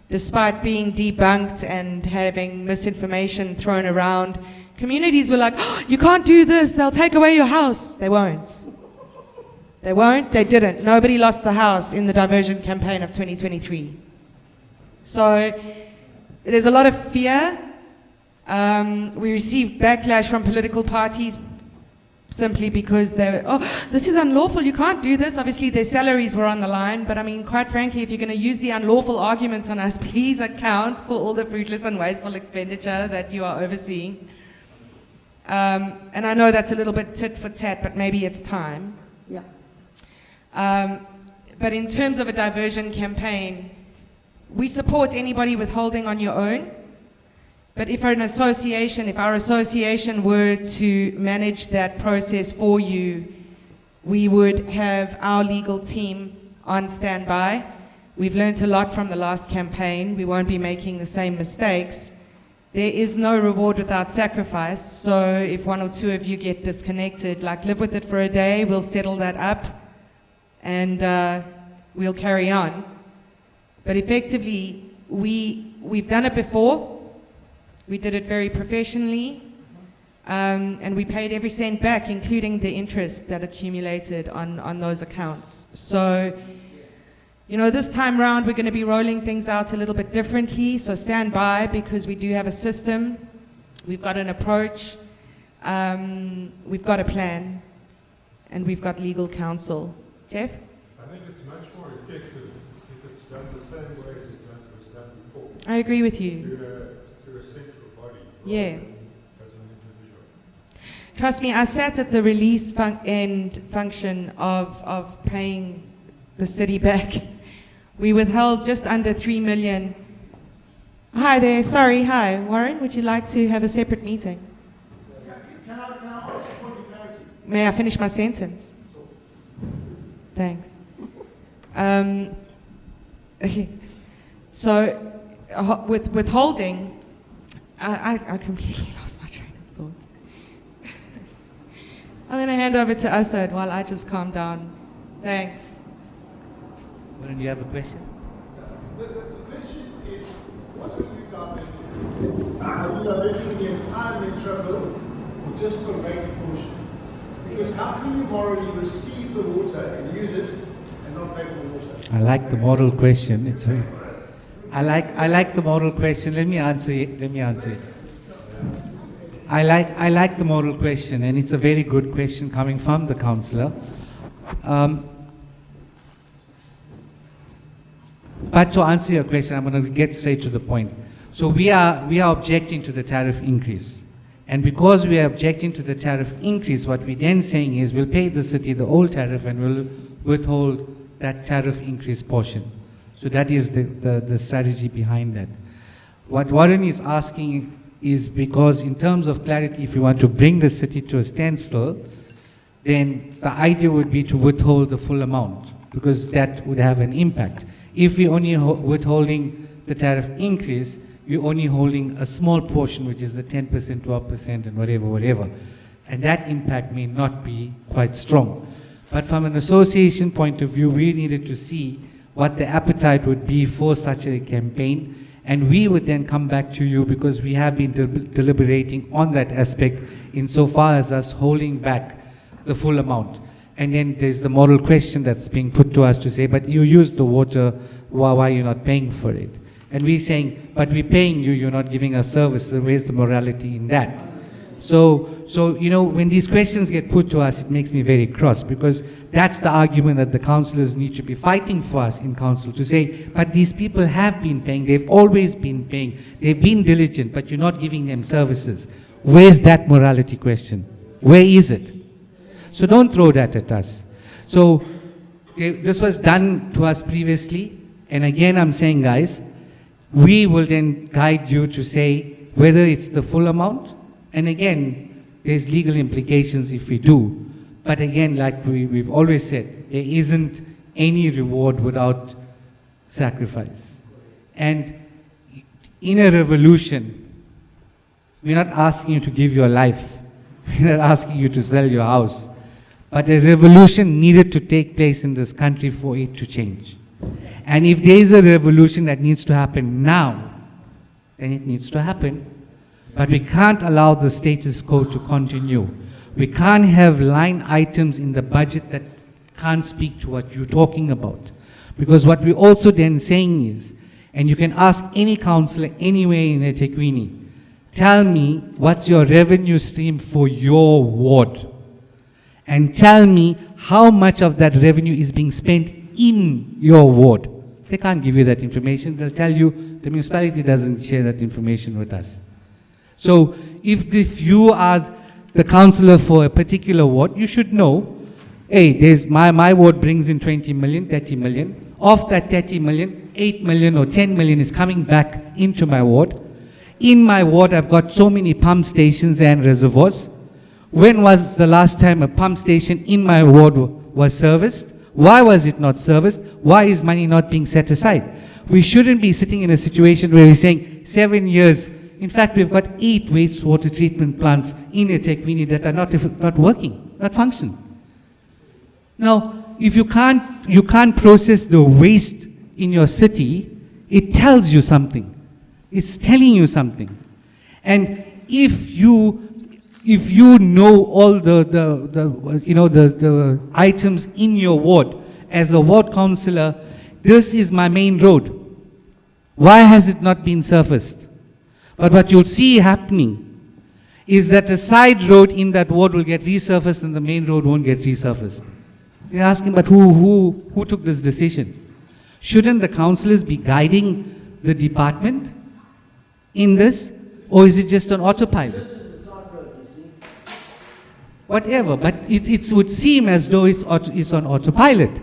despite being debunked and having misinformation thrown around. Communities were like, oh, you can't do this, they'll take away your house. They won't. They won't, they didn't. Nobody lost the house in the diversion campaign of 2023. So there's a lot of fear. We received backlash from political parties simply because they were, oh, this is unlawful, you can't do this. Obviously their salaries were on the line, but I mean, quite frankly, if you're going to use the unlawful arguments on us, please account for all the fruitless and wasteful expenditure that you are overseeing. And I know that's a little bit tit for tat, but maybe it's time. Yeah. But in terms of a diversion campaign, we support anybody withholding on your own. But if our association were to manage that process for you, we would have our legal team on standby. We've learned a lot from the last campaign. We won't be making the same mistakes. There is no reward without sacrifice. So if one or two of you get disconnected, like live with it for a day, we'll settle that up and we'll carry on. But effectively, we've done it before. We did it very professionally. And we paid every cent back, including the interest that accumulated on those accounts. So, you know, this time round we're going to be rolling things out a little bit differently, so stand by, because we do have a system, we've got an approach, we've got a plan, and we've got legal counsel. Jeff? I think it's much more effective if it's done the same way as it was done before. I agree with you. Through a central body. Yeah. As an individual. Trust me, I sat at the release end function of paying the city back. We withheld just under 3 million. Hi there, sorry, hi. Warren, would you like to have a separate meeting? Can I ask a point of clarity? May I finish my sentence? Thanks. Okay. So, with withholding, I completely lost my train of thought. I'm going to hand over to Asad while I just calm down. Thanks. Warren, do you have a question? The question is, what are you going to do? Are you diverting the entire metro bill or just the rates portion? Because how can you morally receive the water and use it and not pay for the water? I like the model question. It's very, I like the model question. Let me answer it. I like the model question, and it's a very good question coming from the councillor. But to answer your question, I'm going to get straight to the point. So we are objecting to the tariff increase. And because we are objecting to the tariff increase, what we're then saying is we'll pay the city the old tariff and we'll withhold that tariff increase portion. So that is the strategy behind that. What Warren is asking is because in terms of clarity, if you want to bring the city to a standstill, then the idea would be to withhold the full amount, because that would have an impact. If we're only withholding the tariff increase, you're only holding a small portion, which is the 10%, 12%, and whatever. And that impact may not be quite strong. But from an association point of view, we needed to see what the appetite would be for such a campaign, and we would then come back to you, because we have been deliberating on that aspect insofar as us holding back the full amount. And then there's the moral question that's being put to us to say, but you use the water, why are you not paying for it? And we're saying, but we're paying you, you're not giving us service, so where's the morality in that? So you know, when these questions get put to us, it makes me very cross, because that's the argument that the councillors need to be fighting for us in council, to say, but these people have been paying, they've always been paying, they've been diligent, but you're not giving them services. Where's that morality question? Where is it? So don't throw that at us. So this was done to us previously, and again I'm saying, guys, we will then guide you to say whether it's the full amount, and again, there's legal implications if we do. But again, like we've always said, there isn't any reward without sacrifice. And in a revolution, we're not asking you to give your life. We're not asking you to sell your house. But a revolution needed to take place in this country for it to change. And if there is a revolution that needs to happen now, then it needs to happen. But we can't allow the status quo to continue. We can't have line items in the budget that can't speak to what you're talking about. Because what we're also then saying is, and you can ask any councillor anywhere in eThekwini, tell me what's your revenue stream for your ward. And tell me how much of that revenue is being spent in your ward. They can't give you that information. They'll tell you the municipality doesn't share that information with us. So if you are the councillor for a particular ward, you should know, hey, there's my ward brings in 20 million, 30 million. Of that 30 million, 8 million or 10 million is coming back into my ward. In my ward, I've got so many pump stations and reservoirs. When was the last time a pump station in my ward was serviced? Why was it not serviced? Why is money not being set aside? We shouldn't be sitting in a situation where we're saying 7 years. In fact, we've got 8 wastewater treatment plants in eThekwini that are not working, not functioning. Now, if you can't process the waste in your city, it tells you something. It's telling you something. And if you if you know all the items in your ward, as a ward councillor, this is my main road. Why has it not been surfaced? But what you'll see happening is that a side road in that ward will get resurfaced and the main road won't get resurfaced. You're asking, but who took this decision? Shouldn't the councillors be guiding the department in this? Or is it just on autopilot? Whatever, but it would seem as though it's on autopilot.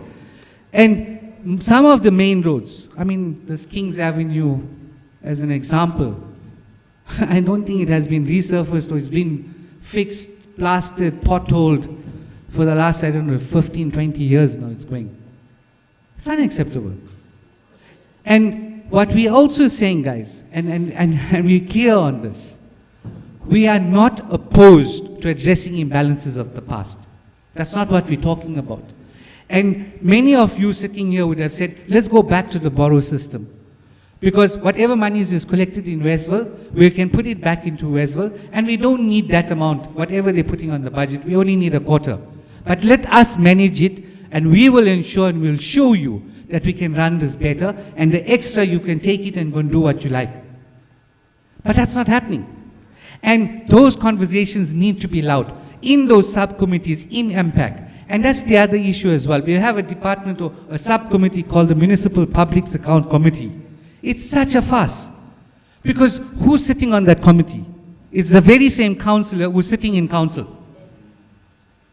And some of the main roads, I mean, this King's Avenue as an example, I don't think it has been resurfaced or it's been fixed, plastered, potholed for the last, 15, 20 years now it's going. It's unacceptable. And what we're also saying, guys, and we're clear on this, we are not opposed to addressing imbalances of the past. That's not what we're talking about. And many of you sitting here would have said, let's go back to the borrow system. Because whatever money is collected in Westville, we can put it back into Westville, and we don't need that amount, whatever they're putting on the budget, we only need a quarter. But let us manage it, and we will ensure and we'll show you that we can run this better, and the extra you can take it and go and do what you like. But that's not happening. And those conversations need to be loud in those subcommittees, in MPAC. And that's the other issue as well. We have a department or a subcommittee called the Municipal Publics Account Committee. It's such a fuss. Because who's sitting on that committee? It's the very same councillor who's sitting in council.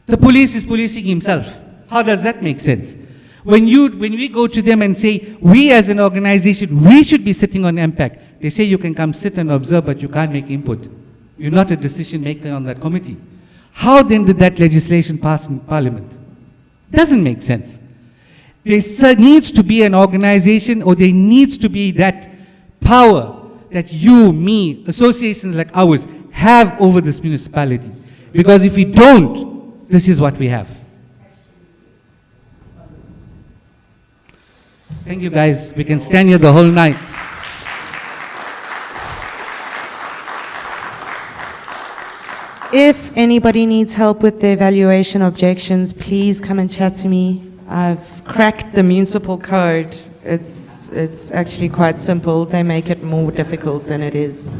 The police is policing himself. How does that make sense? When we go to them and say, we as an organization, we should be sitting on MPAC, they say you can come sit and observe, but you can't make input. You're not a decision maker on that committee. How then did that legislation pass in Parliament? Doesn't make sense. There needs to be an organization, or there needs to be that power that you, me, associations like ours have over this municipality. Because if we don't, this is what we have. Thank you guys. We can stand here the whole night. If anybody needs help with the evaluation objections, please come and chat to me. I've cracked the municipal code. It's actually quite simple. They make it more difficult than it is.